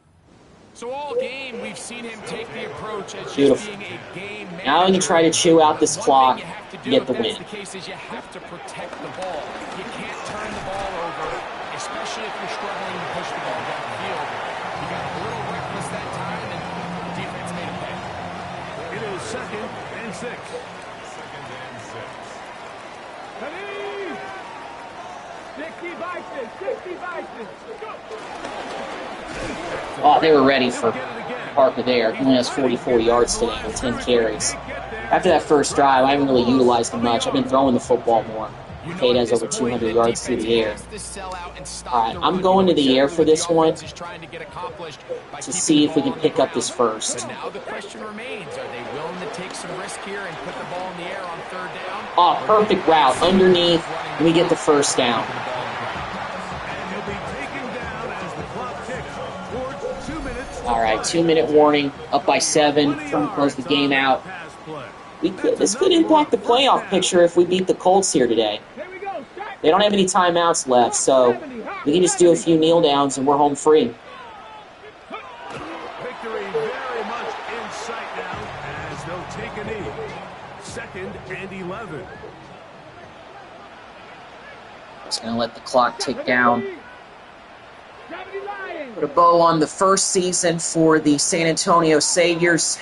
Speaker 7: So all game, we've seen him take the approach as
Speaker 1: Beautiful.
Speaker 7: just being a game manager.
Speaker 1: Now we can try to chew out this clock and get the win.
Speaker 7: If that's the case, is you have to protect the ball. You can't turn the ball over, especially if you're struggling to push the ball downfield. You got a little reckless that time, and the defense made a pay.
Speaker 6: It is 2nd and 6.
Speaker 1: Oh, they were ready for Parker there. He only has 44 yards today with 10 carries. After that first drive, I haven't really utilized him much. I've been throwing the football more. Cade has over 200 yards through the air. All right, I'm going to the air for this one to see if we can pick up this first.
Speaker 7: Now the question remains, are they willing to take some risk here and put the ball in the air on 3rd down?
Speaker 1: Oh, perfect route underneath, and we get the first down. All right, 2-minute warning, up by 7, trying to close the game out. This could impact the playoff picture if we beat the Colts here today. They don't have any timeouts left, so we can just do a few kneel downs and we're home free.
Speaker 6: Victory very much in sight now as they'll take a knee. 2nd and 11.
Speaker 1: Just going to let the clock tick down. Put a bow on the first season for the San Antonio Saviors.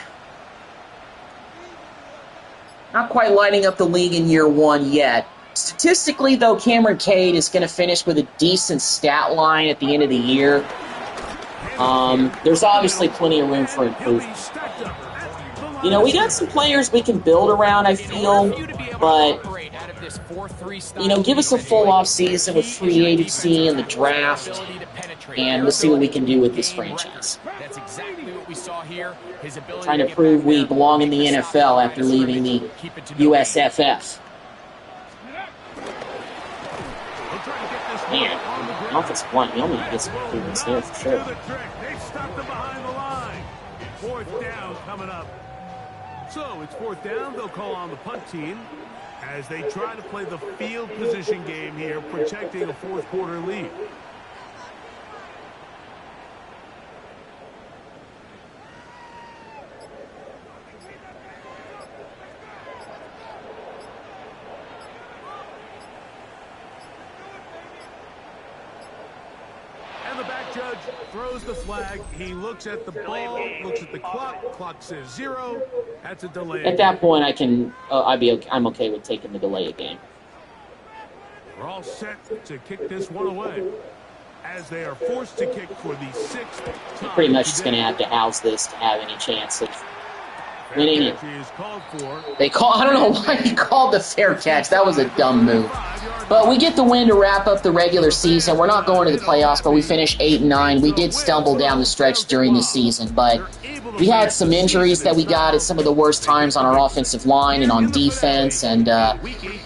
Speaker 1: Not quite lighting up the league in year 1 yet. Statistically, though, Cameron Cade is going to finish with a decent stat line at the end of the year. There's obviously plenty of room for improvement. You know, we got some players we can build around, I feel, but, you know, give us a full off-season with free agency and the draft, and we'll see what we can do with this franchise.
Speaker 7: That's exactly what we saw here. His ability
Speaker 1: Trying to prove we belong in the NFL after leaving the USFF. Man, offensive line, we only get some improvements there for sure.
Speaker 6: They've stopped them behind the line. 4th down coming up. So it's 4th down. They'll call on the punt team as they try to play the field position game here, protecting a 4th quarter lead. And the back judge throws the flag. He looks at the ball, looks at the clock. Clock says 0. That's a delay.
Speaker 1: At that point, I'm okay with taking the delay of game.
Speaker 6: We're all set to kick this one away as they are forced to kick for the 6th time.
Speaker 1: Pretty much just going to have to house this to have any chance of winning it. I don't know why he called the fair catch. That was a dumb move. But we get the win to wrap up the regular season. We're not going to the playoffs, but we finished 8-9. We did stumble down the stretch during the season, but we had some injuries that we got at some of the worst times on our offensive line and on defense, and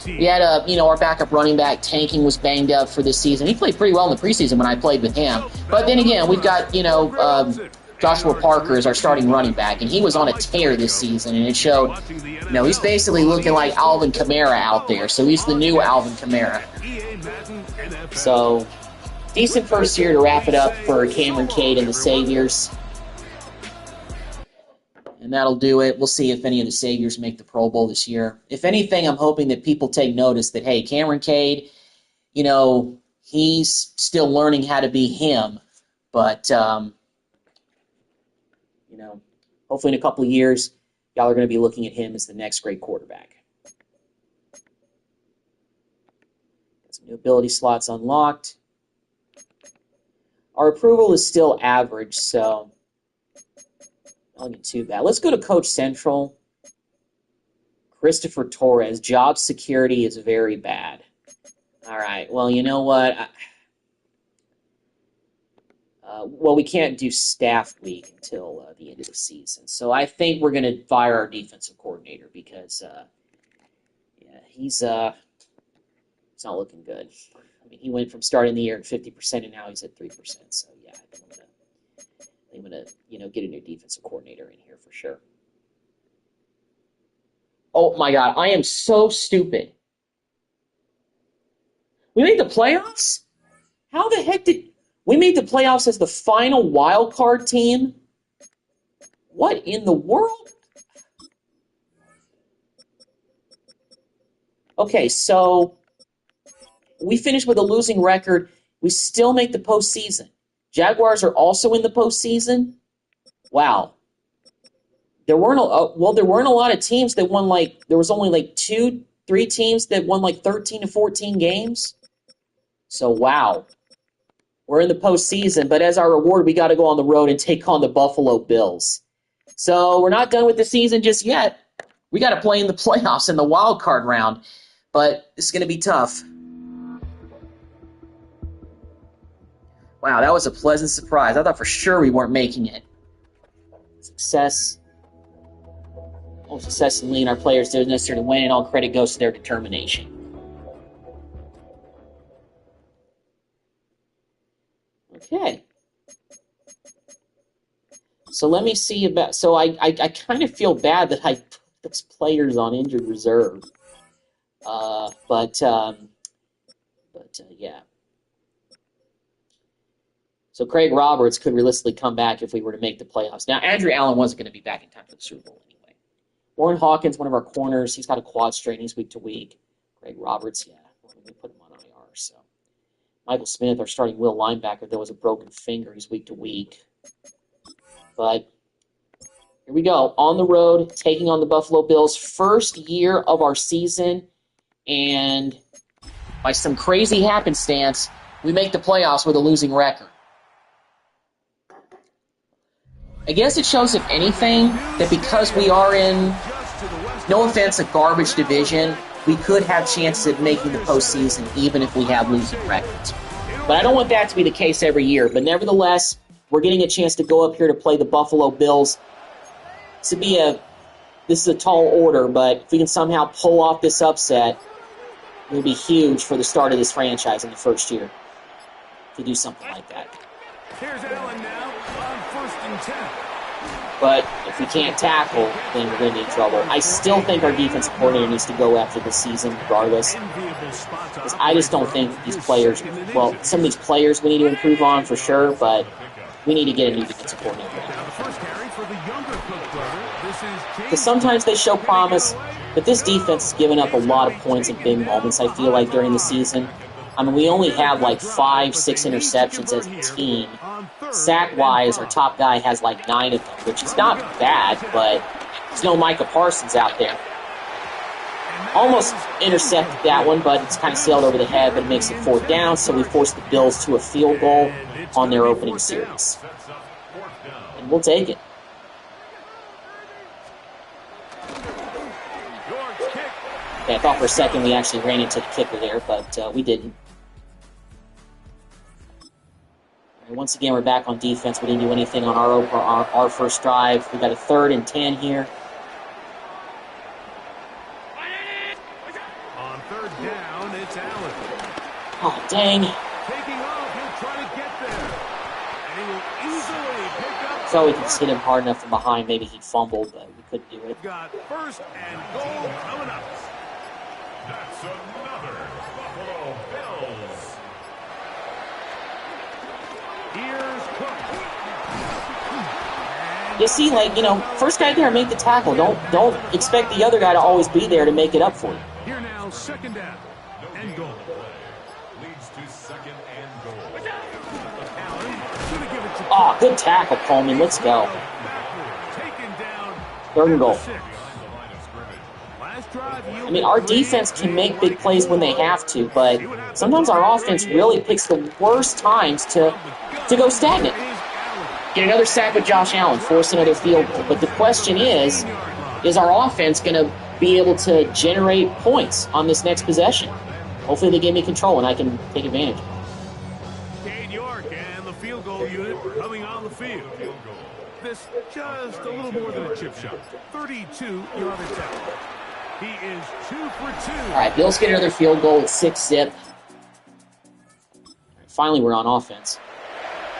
Speaker 1: we had our backup running back Tanking was banged up for this season. He played pretty well in the preseason when I played with him. But then again, we've got Joshua Parker is our starting running back, and he was on a tear this season, and it showed. He's basically looking like Alvin Kamara out there, so he's the new Alvin Kamara. So, decent first year to wrap it up for Cameron Cade and the Saviors. And that'll do it. We'll see if any of the Saviors make the Pro Bowl this year. If anything, I'm hoping that people take notice that, hey, Cameron Cade, he's still learning how to be him, but hopefully in a couple of years, y'all are going to be looking at him as the next great quarterback. Got some new ability slots unlocked. Our approval is still average, so not looking too bad. Let's go to Coach Central. Christopher Torres. Job security is very bad. All right, well, you know what? We can't do staff week until the end of the season. So I think we're going to fire our defensive coordinator because, he's not looking good. I mean, he went from starting the year at 50% and now he's at 3%. So, yeah, I think I'm going to get a new defensive coordinator in here for sure. Oh, my God. I am so stupid. We made the playoffs? How the heck did... We made the playoffs as the final wild card team? What in the world? Okay, so we finished with a losing record. We still make the postseason. Jaguars are also in the postseason? Wow. There weren't a lot of teams that won there was only 2-3 teams that won 13 to 14 games. So wow. We're in the postseason, but as our reward, we got to go on the road and take on the Buffalo Bills. So we're not done with the season just yet. We got to play in the playoffs in the wild card round, but it's going to be tough. Wow, that was a pleasant surprise. I thought for sure we weren't making it. Success. All success in leading our players doesn't necessarily win, and all credit goes to their determination. Okay. So let me see about... So I kind of feel bad that I put those players on injured reserve. But yeah. So Craig Roberts could realistically come back if we were to make the playoffs. Now, Andrew Allen wasn't going to be back in time for the Super Bowl anyway. Warren Hawkins, one of our corners, he's got a quad strain. He's week to week. Craig Roberts, yeah, we put him on IR, so... Michael Smith, our starting will linebacker, there was a broken finger. He's week to week. But here we go. On the road, taking on the Buffalo Bills. First year of our season. And by some crazy happenstance, we make the playoffs with a losing record. I guess it shows, if anything, that because we are in, no offense, a garbage division, we could have chances at making the postseason even if we have losing records. But I don't want that to be the case every year. But nevertheless, we're getting a chance to go up here to play the Buffalo Bills. This is a tall order, but if we can somehow pull off this upset, it would be huge for the start of this franchise in the first year to do something like that.
Speaker 6: Here's Allen now on 1st and 10.
Speaker 1: But if we can't tackle, then we're going to be in trouble. I still think our defensive coordinator needs to go after this season regardless. Because I just don't think these players, some of these players we need to improve on for sure, but we need to get a new defensive coordinator. Because sometimes they show promise, but this defense has given up a lot of points in big moments, I feel like, during the season. I mean, we only have 5-6 interceptions as a team. Sack-wise, our top guy has 9 of them, which is not bad, but there's no Micah Parsons out there. Almost intercepted that one, but it's kind of sailed over the head, but it makes it 4th down, so we force the Bills to a field goal on their opening series. And we'll take it. Okay, I thought for a second we actually ran into the kicker there, but we didn't. All right, once again, we're back on defense. We didn't do anything on our first drive. We got a 3rd and 10 here.
Speaker 6: On 3rd down, it's Allen.
Speaker 1: Oh, dang.
Speaker 6: Taking off, he'll try to get there. And he will easily pick up.
Speaker 1: Thought we could just hit him hard enough from behind. Maybe he'd fumble, but we couldn't do it.
Speaker 6: We've got 1st and goal coming up.
Speaker 3: That's another Buffalo Bills.
Speaker 6: Here's Cook.
Speaker 1: You see, first guy there, make the tackle. Don't expect the other guy to always be there to make it up for you.
Speaker 6: Here now, 2nd down and goal.
Speaker 3: Leads to 2nd and goal.
Speaker 6: Allen gonna give it to
Speaker 1: Oh, good tackle, Coleman. Let's go.
Speaker 6: taken down.
Speaker 1: 3rd and goal.
Speaker 6: 6. Last drive,
Speaker 1: I mean, our defense can make big plays when they have to, but sometimes our offense really picks the worst times to go stagnant. Get another sack with Josh Allen, force another field goal. But the question is our offense going to be able to generate points on this next possession? Hopefully they give me control and I can take advantage.
Speaker 6: Cade York and the field goal unit coming on the field. This just a little more than a chip shot. 32-yard attempt. He is 2 for 2.
Speaker 1: All right, Bills get another field goal at 6-zip. Finally, we're on offense.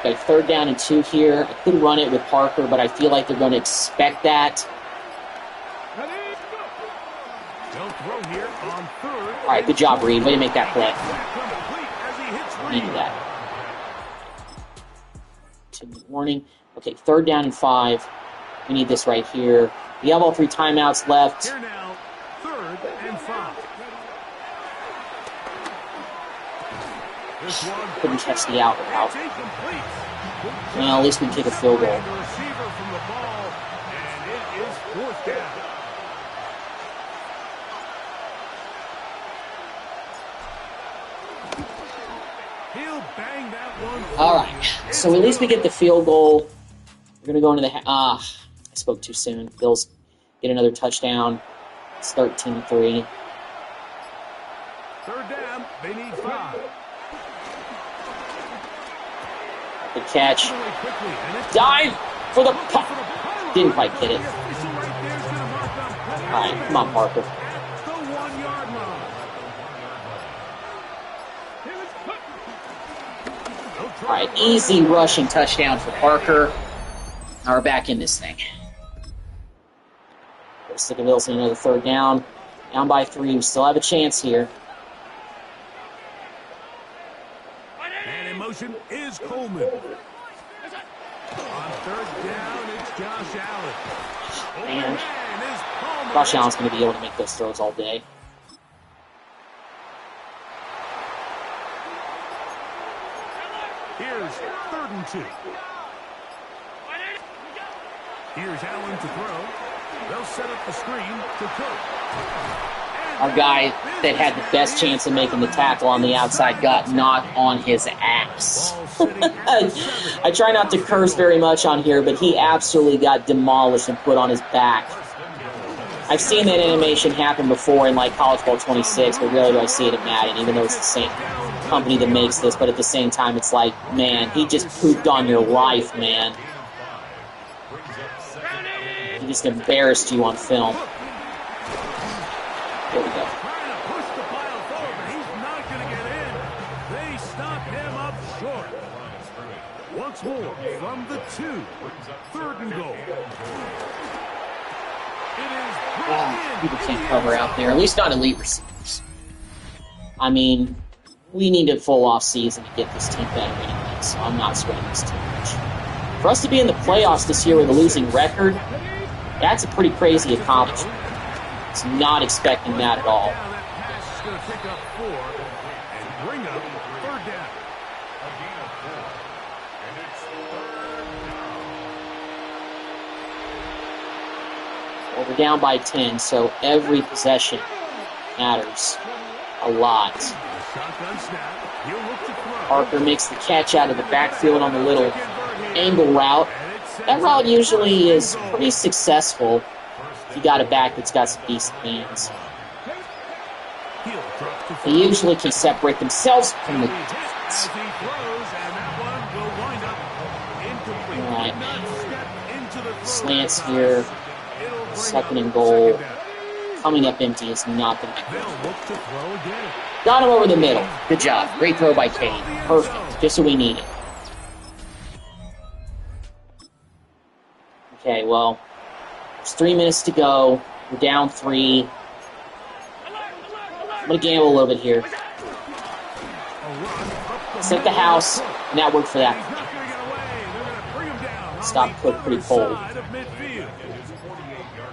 Speaker 1: Got a 3rd down and 2 here. I could run it with Parker, but I feel like they're going to expect that.
Speaker 6: They'll throw here on 3rd.
Speaker 1: All right, good job, Reed. Way to make that play.
Speaker 6: Complete as he hits Reed.
Speaker 1: Needed that. 2-minute warning. Okay, 3rd down and 5. We need this right here. We have all 3 timeouts left.
Speaker 6: Here now, 3rd and 5. This one
Speaker 1: Couldn't catch the out route.
Speaker 6: it's incomplete.
Speaker 1: Well, at least we kick a field goal.
Speaker 6: The receiver from the ball, and it is 4th down. He'll bang that one.
Speaker 1: All right, so at least we get the field goal. We're going to go into the... I spoke too soon. Bills get another touchdown. It's 13-3.
Speaker 6: 3rd down, they need 5.
Speaker 1: Good catch.
Speaker 6: Really quickly, and it's
Speaker 1: Dive for the puck.
Speaker 6: for the pylon.
Speaker 1: Didn't quite get it.
Speaker 6: The official right there is gonna mark up play
Speaker 1: All right, come on, Parker.
Speaker 6: at the 1-yard line.
Speaker 1: All right, easy rushing touchdown for Parker. Now we're back in this thing. Stick of Bills in another 3rd down. Down by 3. We still have a chance here.
Speaker 6: And in motion is Coleman. On 3rd down, it's Josh Allen.
Speaker 1: Man,
Speaker 6: Is Palmer.
Speaker 1: Josh Allen's going to be able to make those throws all day.
Speaker 6: Here's 3rd and 2. Here's Allen to throw. They'll set up the screen to Cook.
Speaker 1: Our guy that had the best chance of making the tackle on the outside got knocked on his ass. I try not to curse very much on here, but he absolutely got demolished and put on his back. I've seen that animation happen before in like College Ball 26, but rarely do I see it in Madden, even though it's the same company that makes this. But at the same time, it's like, man, he just pooped on your life, man. He just embarrassed you on film. There we go.
Speaker 6: Trying to push the pile forward, but he's not going to get in. They stop him up short. Once more from the 2. 3rd and goal. It is
Speaker 1: People can't cover out there, at least not elite receivers. I mean, we need a full off season to get this team better anyway, so I'm not sweating this too much. For us to be in the playoffs this year with a losing record, that's a pretty crazy accomplishment. It's not expecting that at all.
Speaker 6: Now that pass is going to pick up 4 and bring up 3rd down.
Speaker 1: Well, we're down by 10, so every possession matters a lot.
Speaker 6: Shotgun snap. He'll look to throw.
Speaker 1: Parker makes the catch out of the backfield on the little angle route. That route usually is pretty successful if you got a back that's got some decent hands.
Speaker 6: throw.
Speaker 1: They usually can separate themselves from the
Speaker 6: As
Speaker 1: defense.
Speaker 6: he throws, and that one will wind up incomplete.
Speaker 1: All right.
Speaker 6: Did not step into the throw
Speaker 1: Slants
Speaker 6: that
Speaker 1: here.
Speaker 6: time. It'll bring
Speaker 1: Second
Speaker 6: up
Speaker 1: and goal.
Speaker 6: second down.
Speaker 1: Coming up empty is not going to be good.
Speaker 6: They'll look to throw again.
Speaker 1: Got him over the middle. Good job. Great throw by Kane. Perfect. Just what we needed. Okay, well, there's 3 minutes to go. We're down 3. I'm going to gamble a little bit here. Set the house, and that worked for that.
Speaker 6: He's not going to get away. They're going to bring him down.
Speaker 1: Stop
Speaker 6: on the
Speaker 1: put pretty
Speaker 6: other
Speaker 1: cold.
Speaker 6: side of midfield.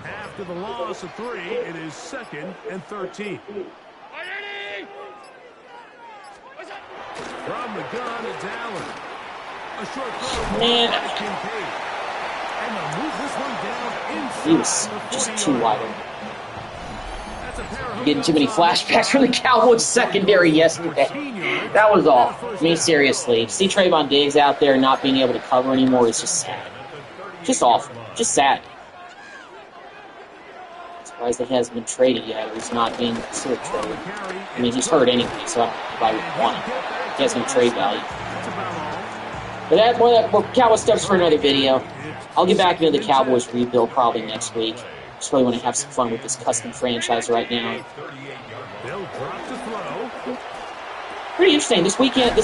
Speaker 6: After the loss of 3, it is 2nd and 13. From the gun, it's Allen. A short throw.
Speaker 1: Man.
Speaker 6: Kincaid. And they'll move this one down inside
Speaker 1: He was
Speaker 6: the
Speaker 1: just
Speaker 6: 40-yard
Speaker 1: too wide
Speaker 6: line.
Speaker 1: open.
Speaker 6: That's a pair of
Speaker 1: Getting too many
Speaker 6: hookups on
Speaker 1: flashbacks from the Cowboys secondary yesterday.
Speaker 6: 14 yards.
Speaker 1: That was all. I mean, seriously. See Trayvon Diggs out there not being able to cover anymore is just sad. Just awful. Just sad. Surprised that he hasn't been traded yet, or he's not being considered traded. I mean, he's hurt anyway, so I don't know if I would want him. He has no trade value. But that's more Cowboy stuff's for another video. I'll get back into the Cowboys rebuild probably next week. Just really want to have some fun with this custom franchise right now.
Speaker 6: They'll drop to throw.
Speaker 1: Pretty interesting. This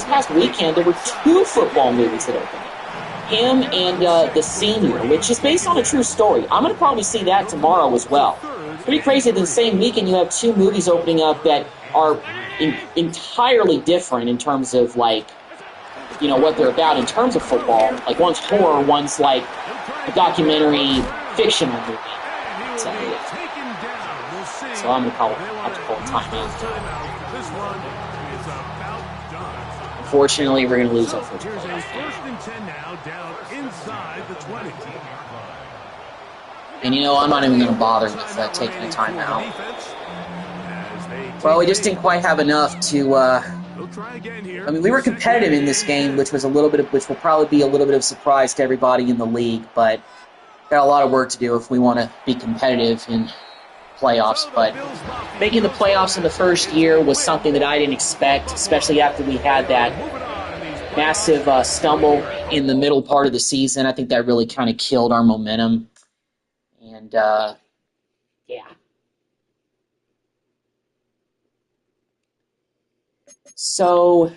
Speaker 1: past weekend, there were 2 football movies that opened. Him and The Senior, which is based on a true story. I'm going to probably see that tomorrow as well. Pretty crazy that the same weekend you have 2 movies opening up that are entirely different in terms of, like, you know, what they're about in terms of football. Like, one's horror, one's, like, a documentary fictional movie. So I'm going to probably have to call a timeout.
Speaker 6: This one is about done.
Speaker 1: Unfortunately, we're going to lose our first
Speaker 6: Here's a
Speaker 1: playoff
Speaker 6: 1st and 10 now, down inside the 20.
Speaker 1: And you know, I'm not even going to bother with taking a timeout. Well, we just didn't quite have enough to. I mean, we were competitive in this game, which will probably be a little bit of a surprise to everybody in the league. But got a lot of work to do if we want to be competitive in playoffs. But making the playoffs in the first year was something that I didn't expect, especially after we had that massive stumble in the middle part of the season. I think that really kind of killed our momentum. And, yeah. So, can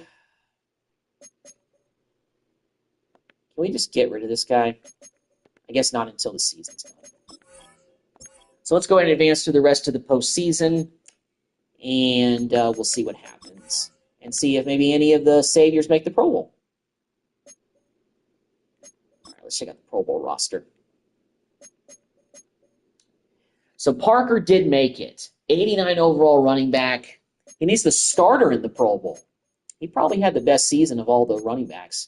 Speaker 1: we just get rid of this guy? I guess not until the season's done. So let's go ahead and advance to the rest of the postseason, and we'll see what happens. And see if maybe any of the Saviors make the Pro Bowl. All right, let's check out the Pro Bowl roster. So Parker did make it. 89 overall running back. And he's the starter in the Pro Bowl. He probably had the best season of all the running backs.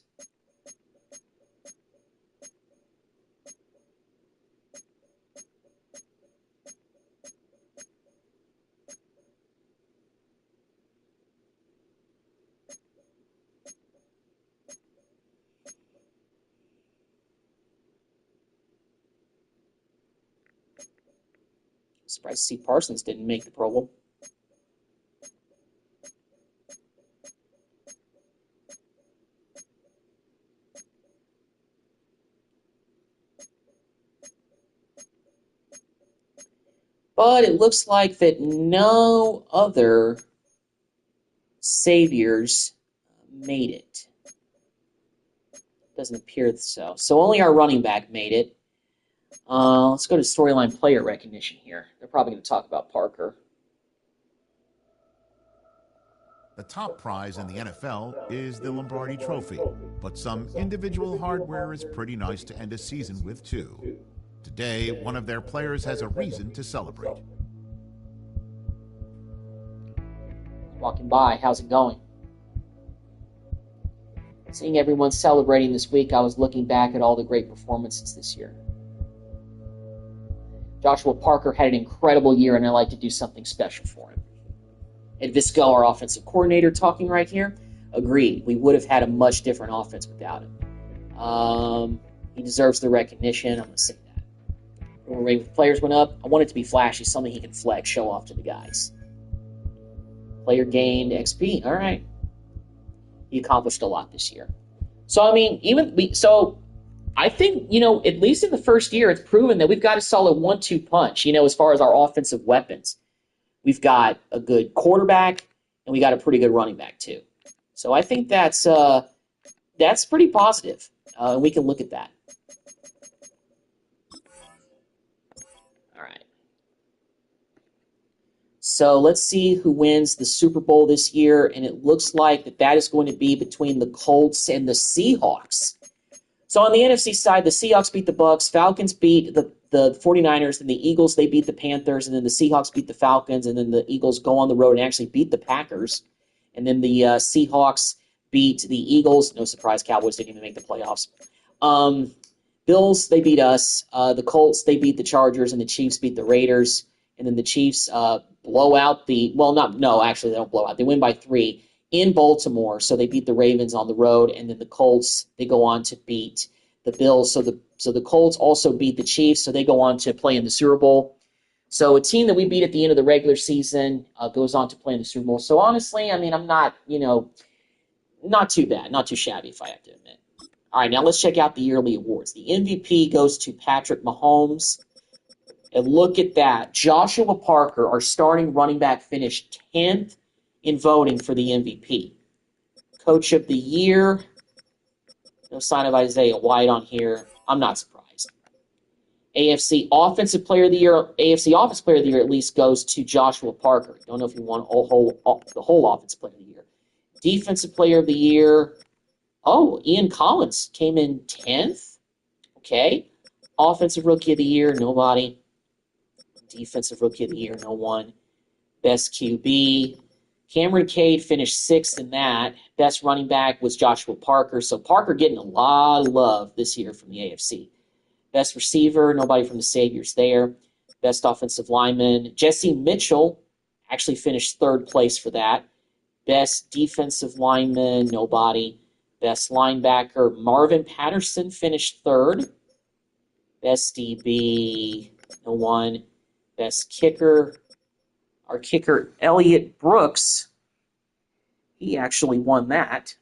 Speaker 1: Surprised to see Parsons didn't make the Pro Bowl. But it looks like that no other Saviors made it. Doesn't appear so. So only our running back made it. Let's go to storyline player recognition here. They're probably going to talk about Parker.
Speaker 5: The top prize in the NFL is the Lombardi Trophy, but some individual hardware is pretty nice to end a season with, too. Today, one of their players has a reason to celebrate.
Speaker 1: Walking by, how's it going? Seeing everyone celebrating this week, I was looking back at all the great performances this year. Joshua Parker had an incredible year, and I'd like to do something special for him. Ed Visco, our offensive coordinator, talking right here. Agreed. We would have had a much different offense without him. He deserves the recognition. I'm going to say that. When the players went up, I want it to be flashy, something he can flex, show off to the guys. Player gained XP. All right. He accomplished a lot this year. So, I mean, I think, at least in the first year, it's proven that we've got a solid 1-2 punch, as far as our offensive weapons. We've got a good quarterback, and we got a pretty good running back, too. So I think that's pretty positive, and we can look at that. All right. So let's see who wins the Super Bowl this year, and it looks like that is going to be between the Colts and the Seahawks. So on the NFC side, the Seahawks beat the Bucs, Falcons beat the 49ers, and the Eagles, they beat the Panthers, and then the Seahawks beat the Falcons, and then the Eagles go on the road and actually beat the Packers. And then the Seahawks beat the Eagles. No surprise, Cowboys didn't even make the playoffs. Bills, they beat us. The Colts, they beat the Chargers, and the Chiefs beat the Raiders. And then the Chiefs blow out they don't blow out. They win by 3 in Baltimore, so they beat the Ravens on the road, and then the Colts, they go on to beat the Bills. So the Colts also beat the Chiefs, so they go on to play in the Super Bowl. So a team that we beat at the end of the regular season goes on to play in the Super Bowl. So honestly, I mean, I'm not, not too bad, not too shabby, if I have to admit. All right, now let's check out the yearly awards. The MVP goes to Patrick Mahomes. And look at that. Joshua Parker, our starting running back, finished 10th in voting for the MVP. Coach of the Year, no sign of Isaiah White on here. I'm not surprised. AFC Offensive Player of the Year at least goes to Joshua Parker. Don't know if he won the whole Offensive Player of the Year. Defensive Player of the Year, Ian Collins came in 10th. Okay. Offensive Rookie of the Year, nobody. Defensive Rookie of the Year, no one. Best QB, Cameron Cade finished 6th in that. Best running back was Joshua Parker. So Parker getting a lot of love this year from the AFC. Best receiver, nobody from the Saviors there. Best offensive lineman, Jesse Mitchell actually finished 3rd place for that. Best defensive lineman, nobody. Best linebacker, Marvin Patterson finished 3rd. Best DB, no one. Best kicker, our kicker, Elliott Brooks, he actually won that.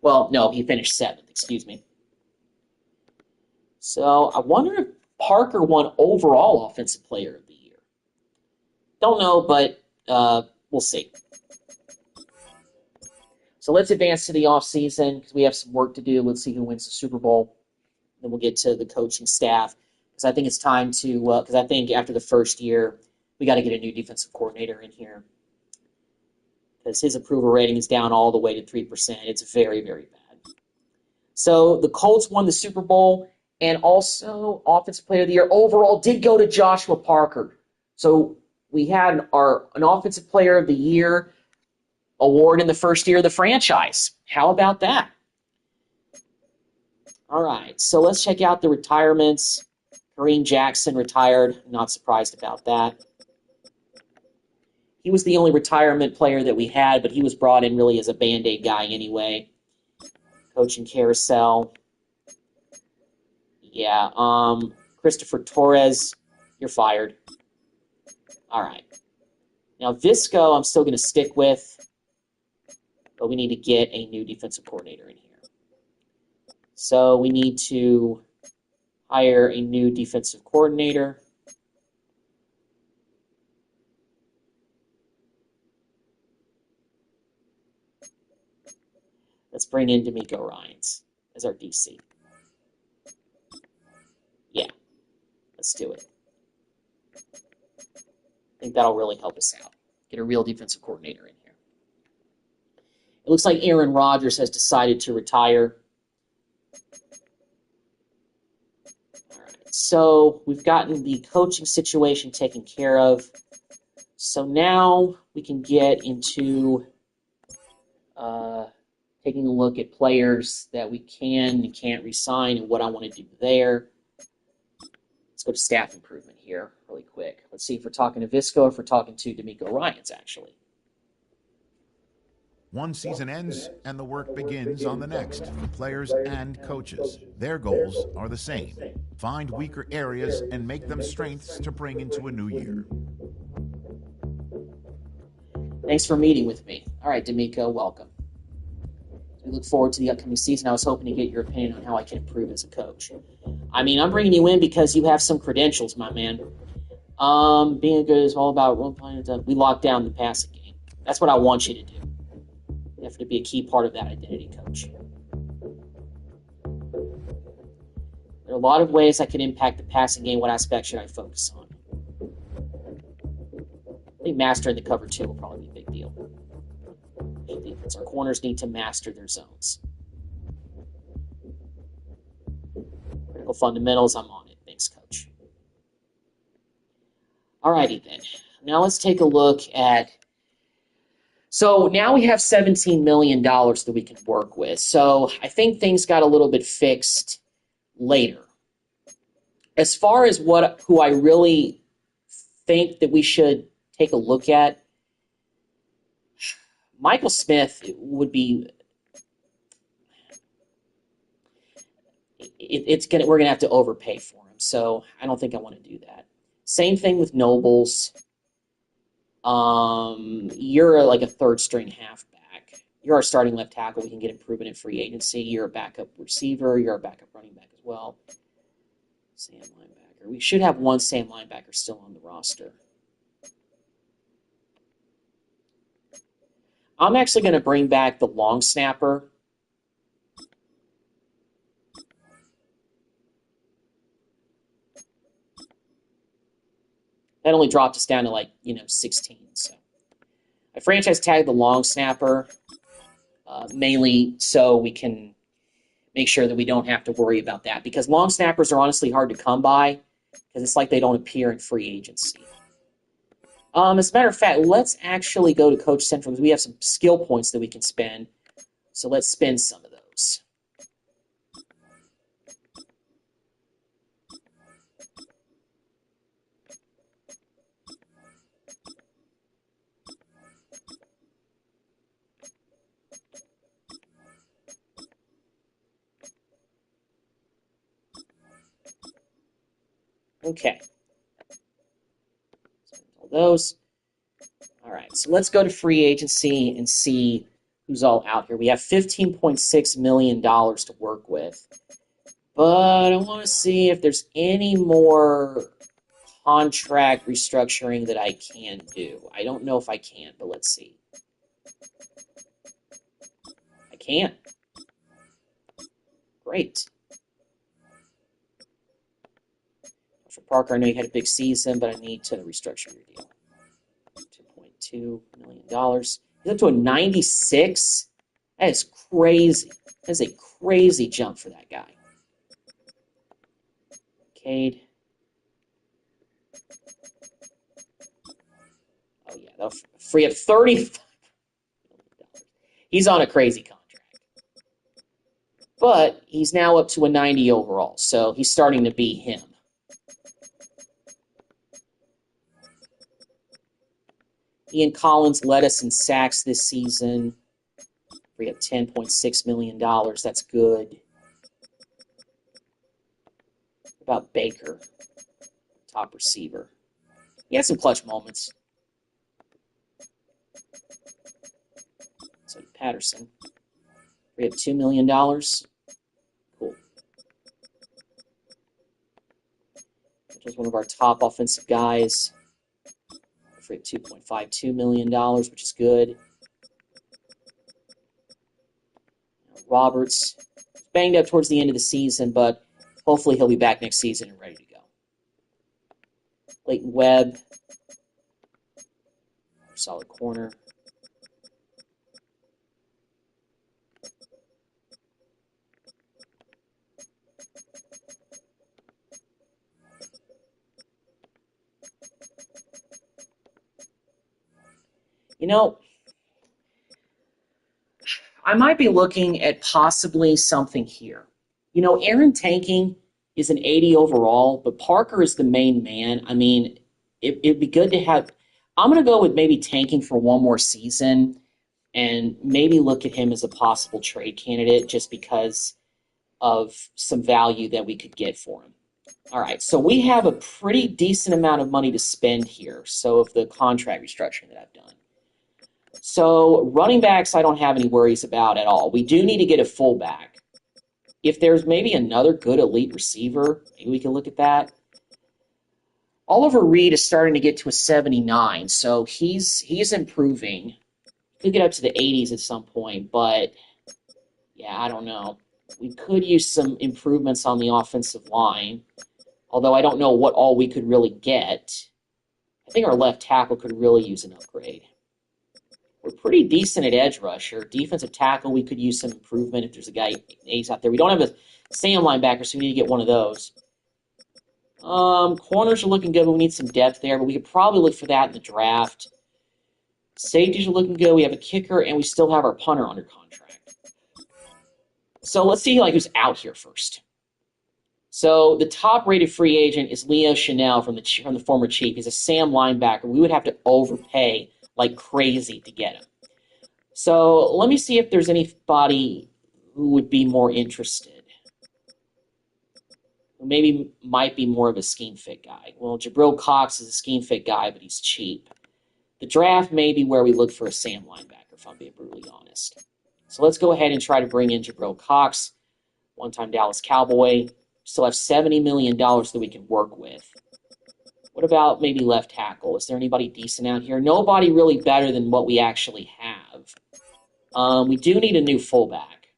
Speaker 1: Well, no, he finished 7th, excuse me. So I wonder if Parker won overall Offensive Player of the Year. Don't know, but we'll see. So let's advance to the offseason because we have some work to do. Let's see who wins the Super Bowl. Then we'll get to the coaching staff. Because I think it's time to, because I think after the first year, we got to get a new defensive coordinator in here. Because his approval rating is down all the way to 3%. It's very, very bad. So the Colts won the Super Bowl, and also Offensive Player of the Year overall did go to Joshua Parker. So we had an Offensive Player of the Year award in the first year of the franchise. How about that? All right, so let's check out the retirements. Kareem Jackson retired. Not surprised about that. He was the only retirement player that we had, but he was brought in really as a Band-Aid guy anyway. Coaching carousel. Yeah, Christopher Torres, you're fired. All right. Now, Visco, I'm still going to stick with, but we need to get a new defensive coordinator in here. So we need to hire a new defensive coordinator. Let's bring in D'Amico Ryans as our DC. Yeah, let's do it. I think that'll really help us out. Get a real defensive coordinator in here. It looks like Aaron Rodgers has decided to retire. So we've gotten the coaching situation taken care of. So now we can get into taking a look at players that we can and can't re-sign and what I want to do there. Let's go to staff improvement here really quick. Let's see if we're talking to Visco or if we're talking to D'Amico Ryans, actually.
Speaker 5: One season ends, and the work begins on the next for players and coaches. Their goals are the same. Find weaker areas and make them strengths to bring into a new year.
Speaker 1: Thanks for meeting with me. All right, D'Amico, welcome. We look forward to the upcoming season. I was hoping to get your opinion on how I can improve as a coach. I mean, I'm bringing you in because you have some credentials, my man. Being good is all about role playing. We lock down the passing game. That's what I want you to do. You have to be a key part of that identity, coach. There are a lot of ways I can impact the passing game. What aspect should I focus on? I think mastering the cover two will probably be a big deal. Defense. Our corners need to master their zones. Critical fundamentals, I'm on it. Thanks, coach. Alrighty then. Now let's take a look at. So now we have $17 million that we can work with. So I think things got a little bit fixed later. As far as who I really think that we should take a look at, Michael Smith would be. We're gonna have to overpay for him, so I don't think I want to do that. Same thing with Nobles. You're like a third string halfback. You're our starting left tackle. We can get improvement in free agency. You're a backup receiver. You're a backup running back as well. Sam linebacker. We should have one Sam linebacker still on the roster. I'm actually going to bring back the long snapper. That only dropped us down to 16. So I franchise tagged the long snapper mainly so we can make sure that we don't have to worry about that, because long snappers are honestly hard to come by because it's like they don't appear in free agency. As a matter of fact, let's actually go to Coach Central because we have some skill points that we can spend. So let's spend some of those. Okay. All those. All right, so let's go to free agency and see who's all out here. We have $15.6 million to work with. But I want to see if there's any more contract restructuring that I can do. I don't know if I can, but let's see. I can. Great. For Parker, I know you had a big season, but I need to restructure your deal. $2.2 million. He's up to a 96. That is crazy. That is a crazy jump for that guy. Cade. Oh, yeah. They'll free up $35 million. He's on a crazy contract. But he's now up to a 90 overall, so he's starting to be him. Ian Collins led us in sacks this season. Free up $10.6 million. That's good. What about Baker, top receiver? He had some clutch moments. So did Patterson. Free up $2 million. Cool. Which was one of our top offensive guys. Free up $2.52 million, which is good. Roberts banged up towards the end of the season, but hopefully he'll be back next season and ready to go. Leighton Webb, solid corner. You know, I might be looking at possibly something here. You know, Aaron Tanking is an 80 overall, but Parker is the main man. I mean, it'd be good to have. I'm going to go with maybe Tanking for one more season and maybe look at him as a possible trade candidate just because of some value that we could get for him. All right, so we have a pretty decent amount of money to spend here. So of the contract restructuring that I've done. So running backs, I don't have any worries about at all. We do need to get a fullback. If there's maybe another good elite receiver, maybe we can look at that. Oliver Reed is starting to get to a 79, so he's improving. Could get up to the 80s at some point, but yeah, I don't know. We could use some improvements on the offensive line, although I don't know what all we could really get. I think our left tackle could really use an upgrade. We're pretty decent at edge rusher. Defensive tackle, we could use some improvement if there's a guy ace out there. We don't have a Sam linebacker, so we need to get one of those. Corners are looking good, but we need some depth there. But we could probably look for that in the draft. Safeties are looking good. We have a kicker, and we still have our punter under contract. So let's see who's out here first. So the top-rated free agent is Leo Chanel from the former Chief. He's a Sam linebacker. We would have to overpay like crazy to get him. So let me see if there's anybody who would be more interested. Who maybe might be more of a scheme fit guy. Well, Jabril Cox is a scheme fit guy, but he's cheap. The draft may be where we look for a Sam linebacker, if I'm being brutally honest. So let's go ahead and try to bring in Jabril Cox, one-time Dallas Cowboy. Still have $70 million that we can work with. What about maybe left tackle? Is there anybody decent out here? Nobody really better than what we actually have. We do need a new fullback.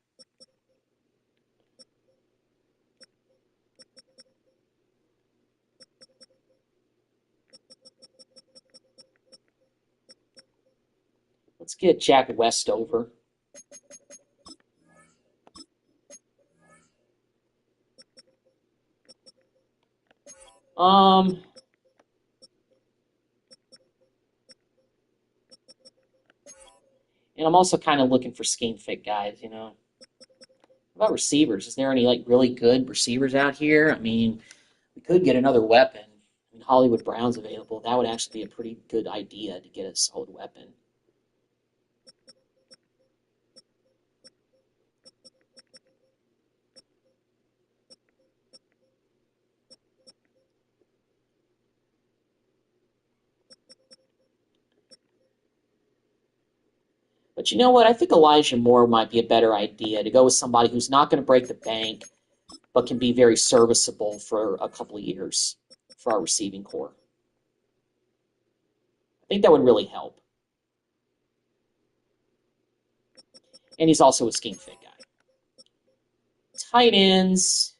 Speaker 1: Let's get Jack Westover. And I'm also kind of looking for scheme fit guys, What about receivers? Is there any really good receivers out here? I mean, we could get another weapon. I mean, Hollywood Brown's available. That would actually be a pretty good idea to get a solid weapon. But you know what? I think Elijah Moore might be a better idea to go with somebody who's not going to break the bank, but can be very serviceable for a couple of years for our receiving core. I think that would really help. And he's also a scheme fit guy. Tight ends,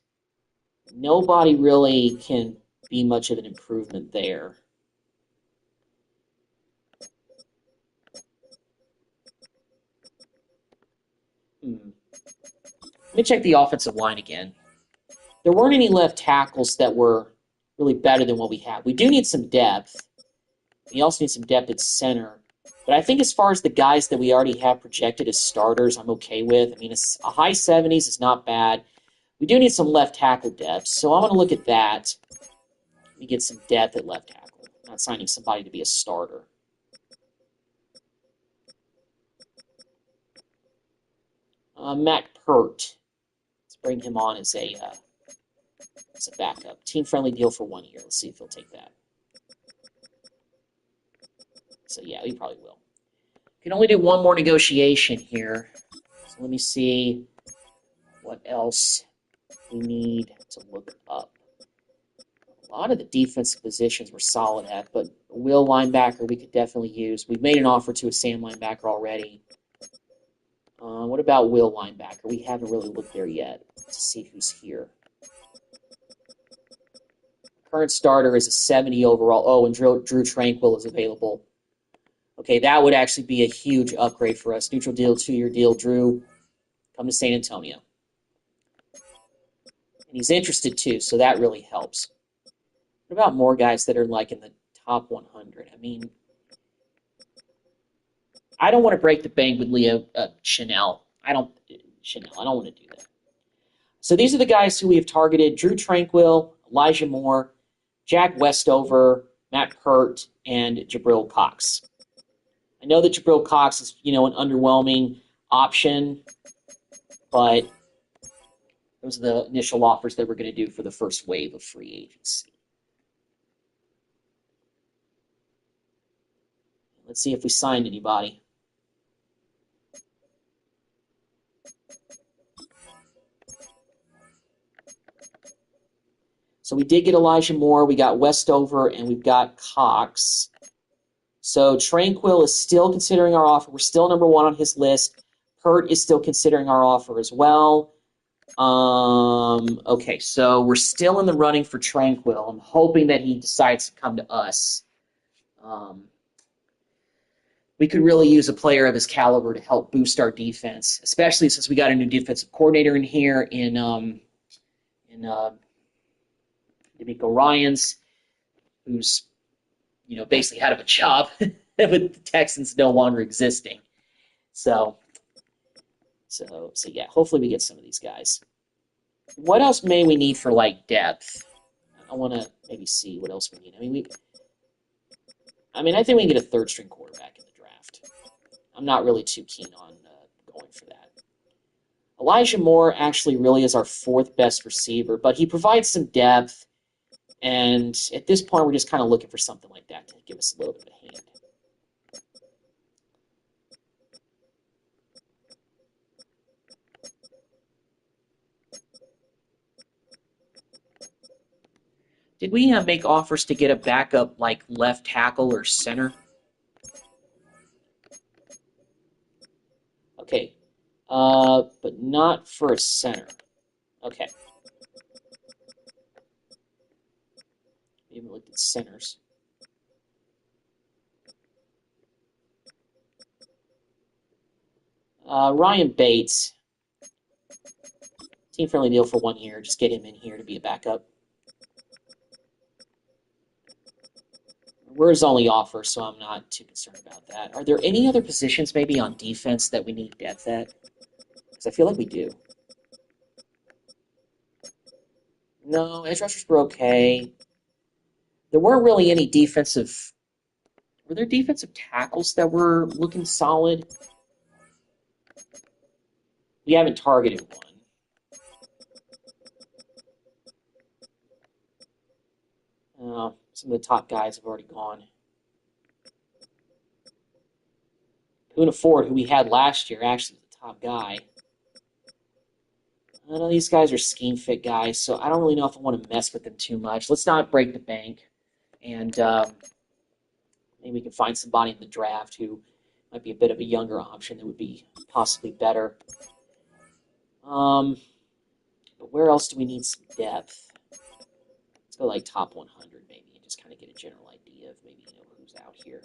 Speaker 1: nobody really can be much of an improvement there. Let me check the offensive line again. There weren't any left tackles that were really better than what we have. We do need some depth. We also need some depth at center. But I think as far as the guys that we already have projected as starters, I'm okay with. I mean, a high 70s is not bad. We do need some left tackle depth, so I'm going to look at that. Let me get some depth at left tackle. I'm not signing somebody to be a starter. Matt Pert. Let's bring him on as a backup. Team-friendly deal for 1 year. Let's see if he'll take that. So, yeah, he probably will. Can only do one more negotiation here. So let me see what else we need to look up. A lot of the defensive positions we're solid at, but a will linebacker we could definitely use. We've made an offer to a Sam linebacker already. What about will linebacker? We haven't really looked there yet to see who's here. Current starter is a 70 overall. Oh, and Drew Tranquil is available. Okay, that would actually be a huge upgrade for us. Neutral deal, 2-year deal. Drew, come to San Antonio. And he's interested too, so that really helps. What about more guys that are in the top 100? I mean, I don't want to break the bank with Leo Chanel. I don't want to do that. So these are the guys who we have targeted: Drew Tranquil, Elijah Moore, Jack Westover, Matt Pert, and Jabril Cox. I know that Jabril Cox is, an underwhelming option, but those are the initial offers that we're going to do for the first wave of free agency. Let's see if we signed anybody. So we did get Elijah Moore, we got Westover, and we've got Cox. So Tranquil is still considering our offer. We're still number 1 on his list. Hurt is still considering our offer as well. Okay, so we're still in the running for Tranquil. I'm hoping that he decides to come to us. We could really use a player of his caliber to help boost our defense, especially since we got a new defensive coordinator in here in D'Amico Ryans, who's basically out of a job with the Texans no longer existing. So yeah, hopefully we get some of these guys. What else may we need for depth? I want to maybe see what else we need. I think we can get a third string quarterback in the draft. I'm not really too keen on going for that. Elijah Moore actually really is our 4th best receiver, but he provides some depth, and at this point we're just kind of looking for something like that to give us a little bit of a hand. Did we make offers to get a backup left tackle or center? Okay, but not for a center. Okay. We haven't looked at centers. Ryan Bates. Team-friendly deal for 1 year. Just get him in here to be a backup. We're his only offer, so I'm not too concerned about that. Are there any other positions maybe on defense that we need depth at? Because I feel like we do. No, edge rushers were okay. There weren't really any defensive... Were there defensive tackles that were looking solid? We haven't targeted one. Some of the top guys have already gone. Poona Ford, who we had last year, actually was the top guy. I know these guys are scheme fit guys, so I don't really know if I want to mess with them too much. Let's not break the bank. And maybe we can find somebody in the draft who might be a bit of a younger option that would be possibly better. But where else do we need some depth? Let's go top 100 maybe and just kind of get a general idea of maybe who's out here.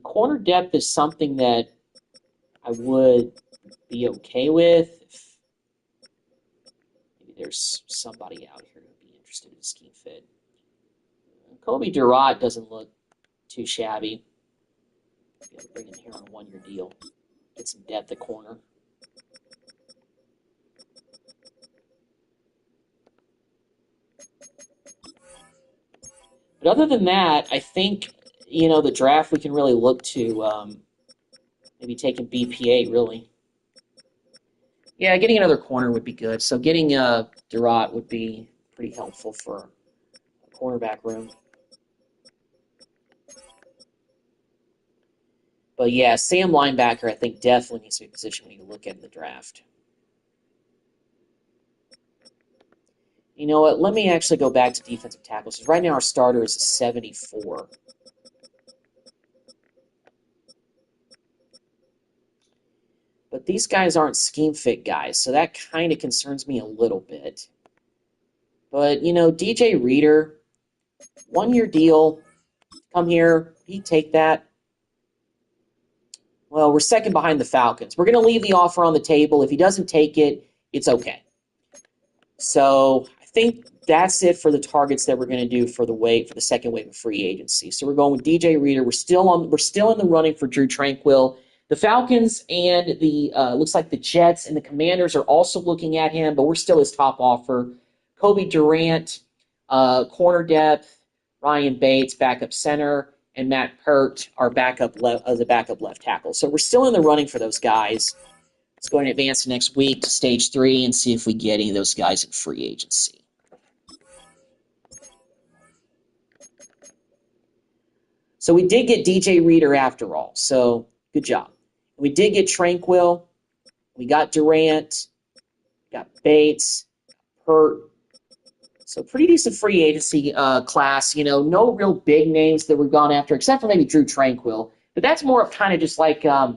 Speaker 1: Corner depth is something that I would be okay with if maybe there's somebody out here who would be interested in scheme fit. Kobe Durant doesn't look too shabby. Be able to bring him here on a 1-year deal. Get some depth at corner. But other than that, I think the draft we can really look to maybe taking BPA, really. Yeah, getting another corner would be good. So getting Durant would be pretty helpful for a cornerback room. But yeah, Sam linebacker, I think, definitely needs to be a position we need to look at in the draft. You know what? Let me actually go back to defensive tackles. Right now our starter is a 74. But these guys aren't scheme fit guys, so that kind of concerns me a little bit. But, DJ Reader, 1-year deal, come here, he'd take that. Well, we're second behind the Falcons. We're going to leave the offer on the table. If he doesn't take it, it's okay. So I think that's it for the targets that we're going to do for the second wave of free agency. So we're going with DJ Reader. We're still in the running for Drew Tranquil. The Falcons and the looks like the Jets and the Commanders are also looking at him, but we're still his top offer. Kobe Durant, corner depth, Ryan Bates, backup center, and Matt Pert, our backup as a backup left tackle. So we're still in the running for those guys. Let's go and advance next week to stage 3 and see if we get any of those guys in free agency. So we did get DJ Reader after all, so good job. We did get Tranquil. We got Durant. Got Bates. Pert. So pretty decent free agency class. No real big names that we've gone after, except for maybe Drew Tranquil. But that's more of kind of just like, to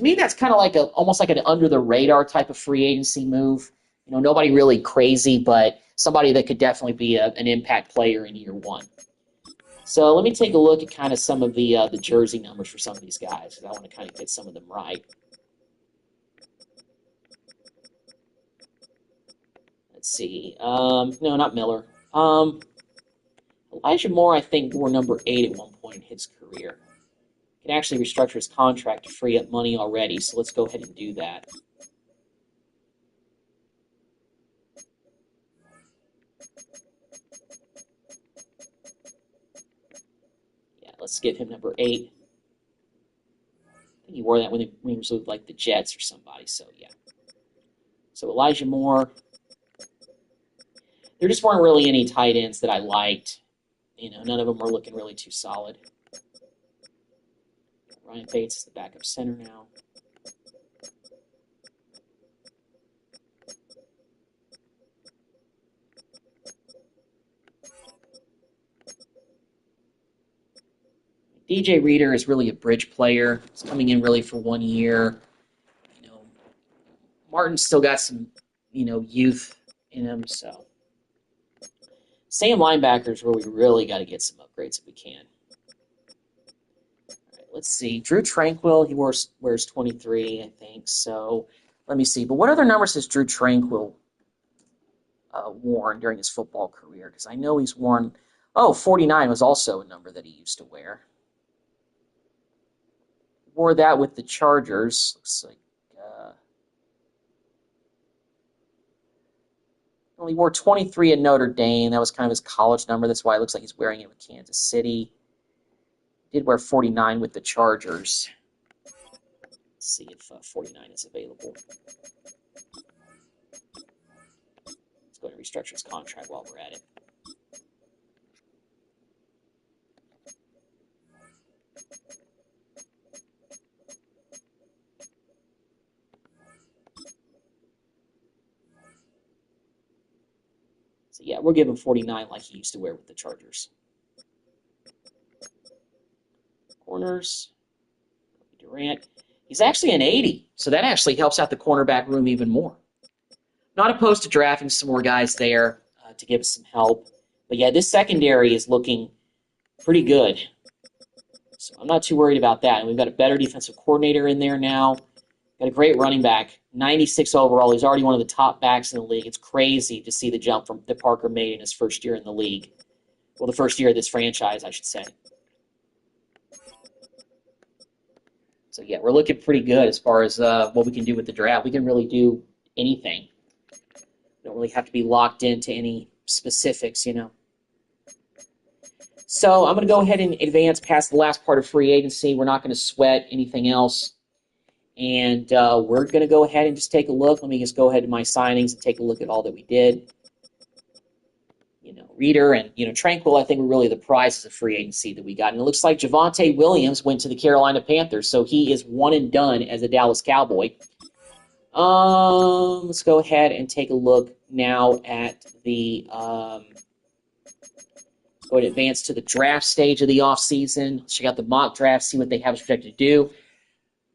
Speaker 1: me, that's kind of like almost like an under-the-radar type of free agency move. Nobody really crazy, but somebody that could definitely be an impact player in year 1. So let me take a look at kind of some of the jersey numbers for some of these guys, because I want to kind of get some of them right. Let's see. No, not Miller. Elijah Moore, I think, wore number 8 at one point in his career. He can actually restructure his contract to free up money already, so let's go ahead and do that. Yeah, let's give him number 8. I think he wore that when he was with, like, the Jets or somebody, so yeah. So Elijah Moore. There just weren't really any tight ends that I liked. None of them were looking really too solid. Ryan Bates is the backup center now. DJ Reader is really a bridge player. He's coming in really for 1 year. Martin's still got some, youth in him, so. Same linebackers where we really got to get some upgrades if we can. All right, let's see. Drew Tranquil, he wears 23, I think. So let me see. But what other numbers has Drew Tranquil worn during his football career? Because I know he's worn, 49 was also a number that he used to wear. Wore that with the Chargers. Looks like. Well, he wore 23 at Notre Dame. That was kind of his college number. That's why it looks like he's wearing it with Kansas City. He did wear 49 with the Chargers. Let's see if 49 is available. Let's go ahead and restructure his contract while we're at it. So yeah, we'll give him 49 like he used to wear with the Chargers. Corners. Durant. He's actually an 80, so that actually helps out the cornerback room even more. Not opposed to drafting some more guys there to give us some help. But yeah, this secondary is looking pretty good. So I'm not too worried about that. And we've got a better defensive coordinator in there now. Got a great running back, 96 overall. He's already one of the top backs in the league. It's crazy to see the jump that Parker made in his first year in the league. Well, the first year of this franchise, I should say. So, yeah, we're looking pretty good as far as what we can do with the draft. We can really do anything. We don't really have to be locked into any specifics, So I'm going to go ahead and advance past the last part of free agency. We're not going to sweat anything else. And we're going to go ahead and just take a look. Let me just go ahead to my signings and take a look at all that we did. Reader and, Tranquil, I think were really the prizes of free agency that we got. And it looks like Javonte Williams went to the Carolina Panthers, so he is one and done as a Dallas Cowboy. Let's go ahead and take a look now at the let's go ahead and advance to the draft stage of the offseason. Let's check out the mock draft, see what they have us projected to do.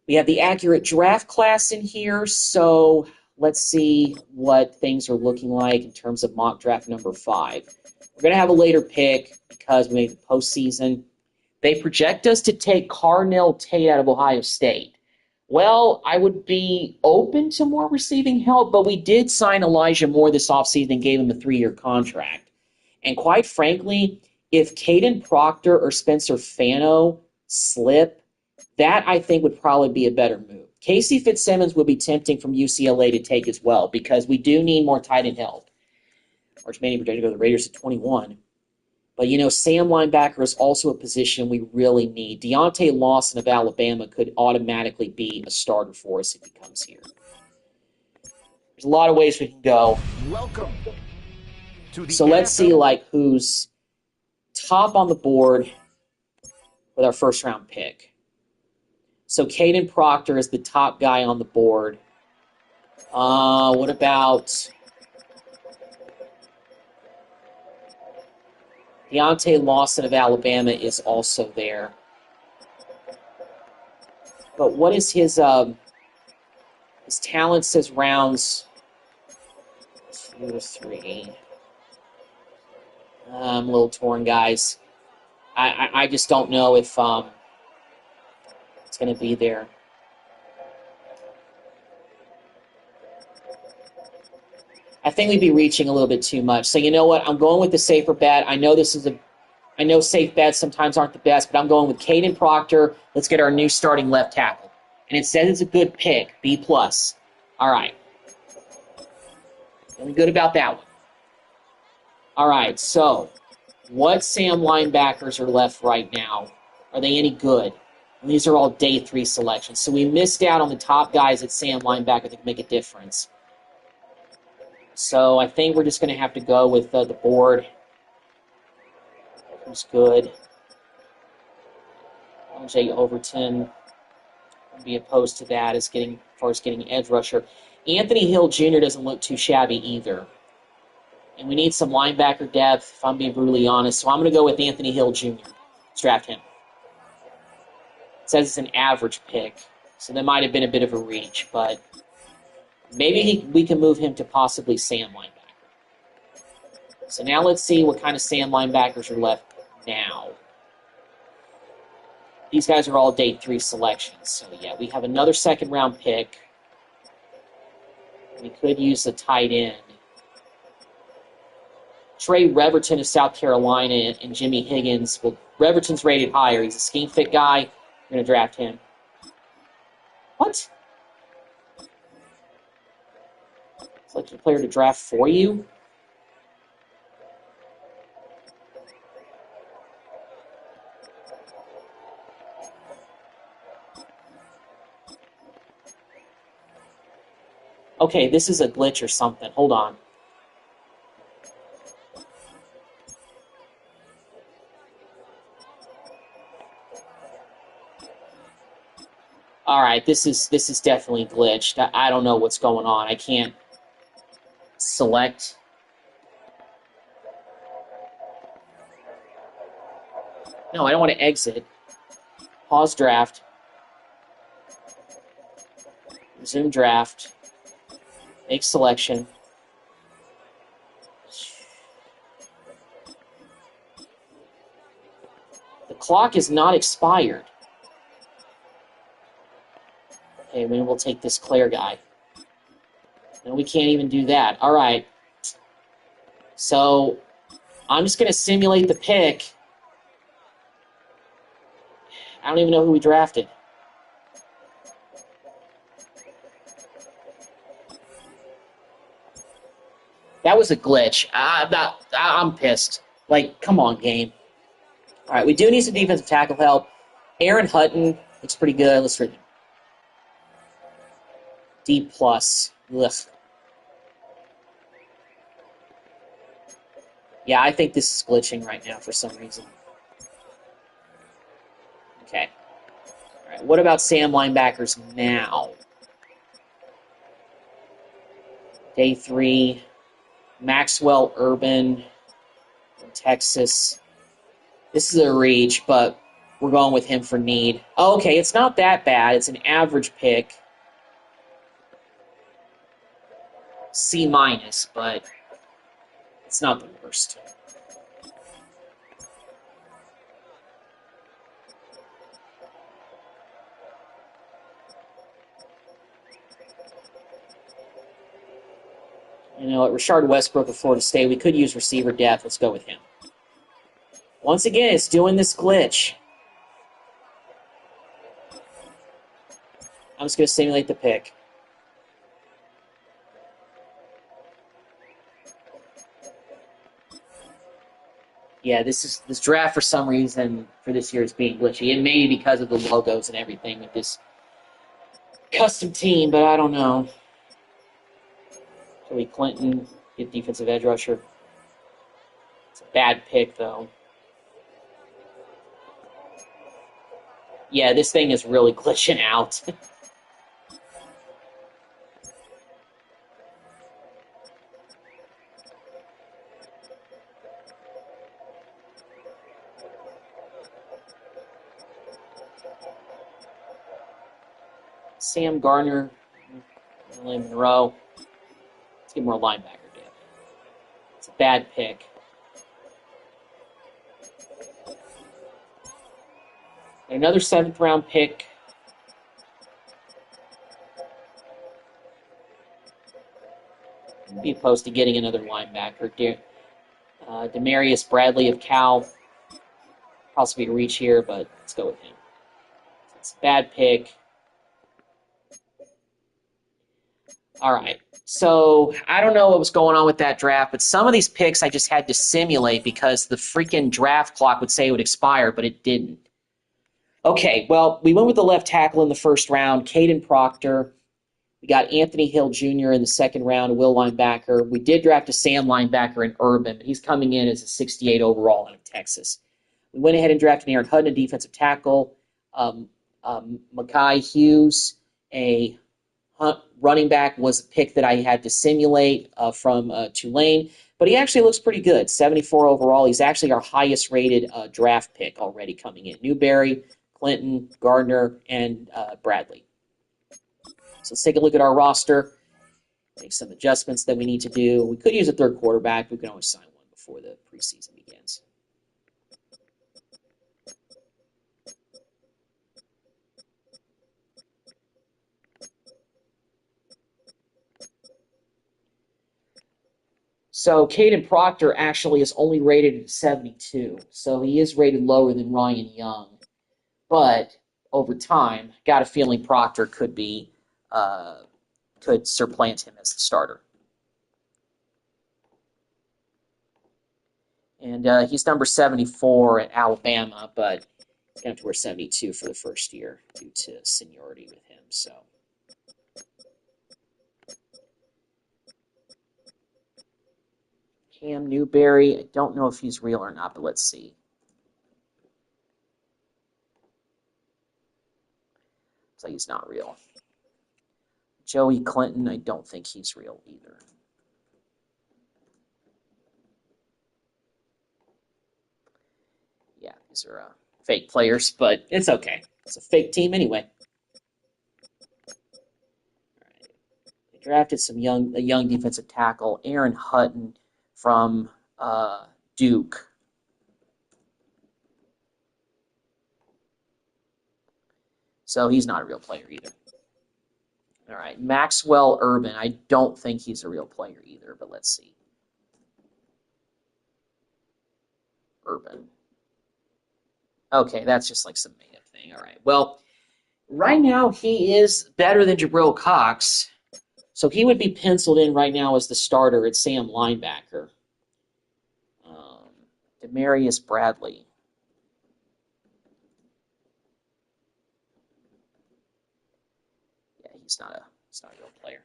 Speaker 1: We have the accurate draft class in here, so let's see what things are looking like in terms of mock draft number 5. We're going to have a later pick because we made the postseason. They project us to take Carnell Tate out of Ohio State. Well, I would be open to more receiving help, but we did sign Elijah Moore this offseason and gave him a 3-year contract. And quite frankly, if Caden Proctor or Spencer Fano slip, that I think would probably be a better move. Casey Fitzsimmons would be tempting from UCLA to take as well because we do need more tight end help. Arch Manning projected to go to the Raiders at 21. But, Sam linebacker is also a position we really need. Deontay Lawson of Alabama could automatically be a starter for us if he comes here. There's a lot of ways we can go.
Speaker 6: Welcome to the
Speaker 1: So let's see, who's top on the board with our first-round pick. So Caden Proctor is the top guy on the board. What about Deontay Lawson of Alabama is also there. But what is his talent says rounds 2 or 3. I'm a little torn, guys. I just don't know if it's going to be there. I think we'd be reaching a little bit too much. So you know what? I'm going with the safer bet. I know safe bets sometimes aren't the best, but I'm going with Caden Proctor. Let's get our new starting left tackle. And it says it's a good pick, B+. All right. Feeling good about that one. All right, so what Sam linebackers are left right now? Are they any good? And these are all day 3 selections. So we missed out on the top guys at Sam linebacker that can make a difference. So I think we're just going to have to go with the board. Who's good? LJ Overton would be opposed to that as far as getting edge rusher. Anthony Hill Jr. doesn't look too shabby either. And we need some linebacker depth, if I'm being brutally honest. So I'm going to go with Anthony Hill Jr. Let's draft him. It says it's an average pick, so that might have been a bit of a reach, but maybe we can move him to possibly Sam linebacker. So now let's see what kind of Sam linebackers are left now. These guys are all day 3 selections. So yeah, we have another second-round pick. We could use a tight end. Trey Reverton of South Carolina and Jimmy Higgins. Well, Reverton's rated higher. He's a scheme fit guy. We're going to draft him. What? Select a player to draft for you? Okay, this is a glitch or something. Hold on. All right, this is definitely glitched. I don't know what's going on. I can't select. No, I don't want to exit. Pause draft. Resume draft. Make selection. The clock is not expired. Okay, maybe we'll take this Claire guy. No, we can't even do that. All right. So I'm just going to simulate the pick. I don't even know who we drafted. That was a glitch. I'm pissed. Like, come on, game. All right, we do need some defensive tackle help. Aaron Hutton looks pretty good. Let's read him. D+. Ugh. Yeah, I think this is glitching right now for some reason. Okay. All right, what about Sam linebackers now? Day 3. Maxwell Urban from Texas. This is a reach, but we're going with him for need. Oh, okay, it's not that bad. It's an average pick. C-, but it's not the worst. You know what, Rashard Westbrook of Florida State, we could use receiver depth. Let's go with him. Once again, it's doing this glitch. I'm just going to simulate the pick. Yeah, this draft for some reason for this year is being glitchy. It may be because of the logos and everything with this custom team, but I don't know. Joey Clinton, get defensive edge rusher. It's a bad pick, though. Yeah, this thing is really glitching out. Sam Gardner, William Monroe. Let's get more linebacker depth. It's a bad pick. And another 7th round pick. Be opposed to getting another linebacker. Demarius Bradley of Cal. Possibly a reach here, but let's go with him. It's a bad pick. All right. So I don't know what was going on with that draft, but some of these picks I just had to simulate because the freaking draft clock would say it would expire, but it didn't. Okay, well, we went with the left tackle in the first round, Caden Proctor. We got Anthony Hill Jr. in the second round, a will linebacker. We did draft a Sam linebacker in Urban, but he's coming in as a 68 overall out of Texas. We went ahead and drafted Aaron Hutton, a defensive tackle. Mackay Hughes, a running back, was a pick that I had to simulate from Tulane. But he actually looks pretty good, 74 overall. He's actually our highest rated draft pick already coming in. Newberry, Clinton, Gardner, and Bradley. So let's take a look at our roster, make some adjustments that we need to do. We could use a third quarterback. We can always sign one before the preseason begins. So Caden Proctor actually is only rated at 72, so he is rated lower than Ryan Young. But over time, got a feeling Proctor could supplant him as the starter. And he's number 74 at Alabama, but he's going to have to wear 72 for the first year due to seniority with him. So Cam Newberry, I don't know if he's real or not, but let's see. Looks like he's not real. Joey Clinton, I don't think he's real either. Yeah, these are fake players, but it's okay. It's a fake team anyway. All right. They drafted a young defensive tackle, Aaron Hutton from Duke. So he's not a real player either. All right, Maxwell Urban. I don't think he's a real player either, but let's see. Urban. Okay, that's just like some made-up thing. All right, well, right now he is better than Jabril Cox, so he would be penciled in right now as the starter at Sam linebacker. Demarius Bradley. He's not a real player.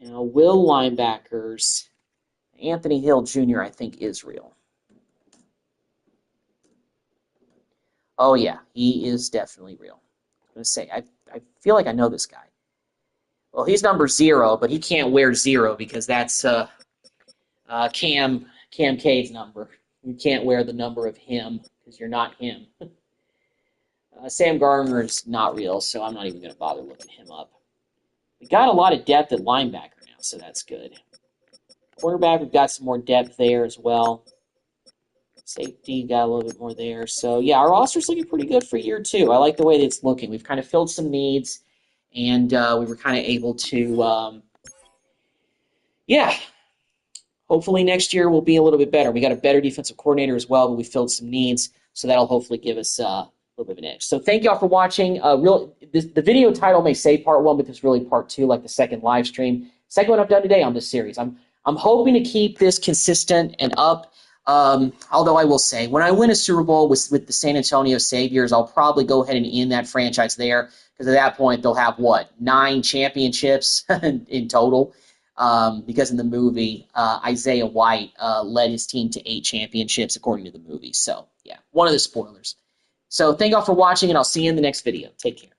Speaker 1: Now, will linebackers, Anthony Hill Jr., I think, is real. Oh, yeah, he is definitely real. I'm going to say, I feel like I know this guy. Well, he's number 0, but he can't wear 0 because that's Cam Cade's number. You can't wear the number of him because you're not him. Sam Gardner is not real, so I'm not even going to bother looking him up. We got a lot of depth at linebacker now, so that's good. Quarterback, we've got some more depth there as well. Safety, got a little bit more there. So, yeah, our roster's looking pretty good for year 2. I like the way that it's looking. We've kind of filled some needs, and we were kind of able to, hopefully next year will be a little bit better. We got a better defensive coordinator as well, but we filled some needs, so that'll hopefully give us a little bit of an edge. So thank y'all for watching. The video title may say part 1, but it's really part 2, like the second live stream. Second one I've done today on this series. I'm hoping to keep this consistent and up. Although I will say, when I win a Super Bowl with the San Antonio Saviors, I'll probably go ahead and end that franchise there, because at that point they'll have, 9 championships in total. Because in the movie, Isaiah White led his team to 8 championships, according to the movie. So, yeah, one of the spoilers. So thank y'all for watching, and I'll see you in the next video. Take care.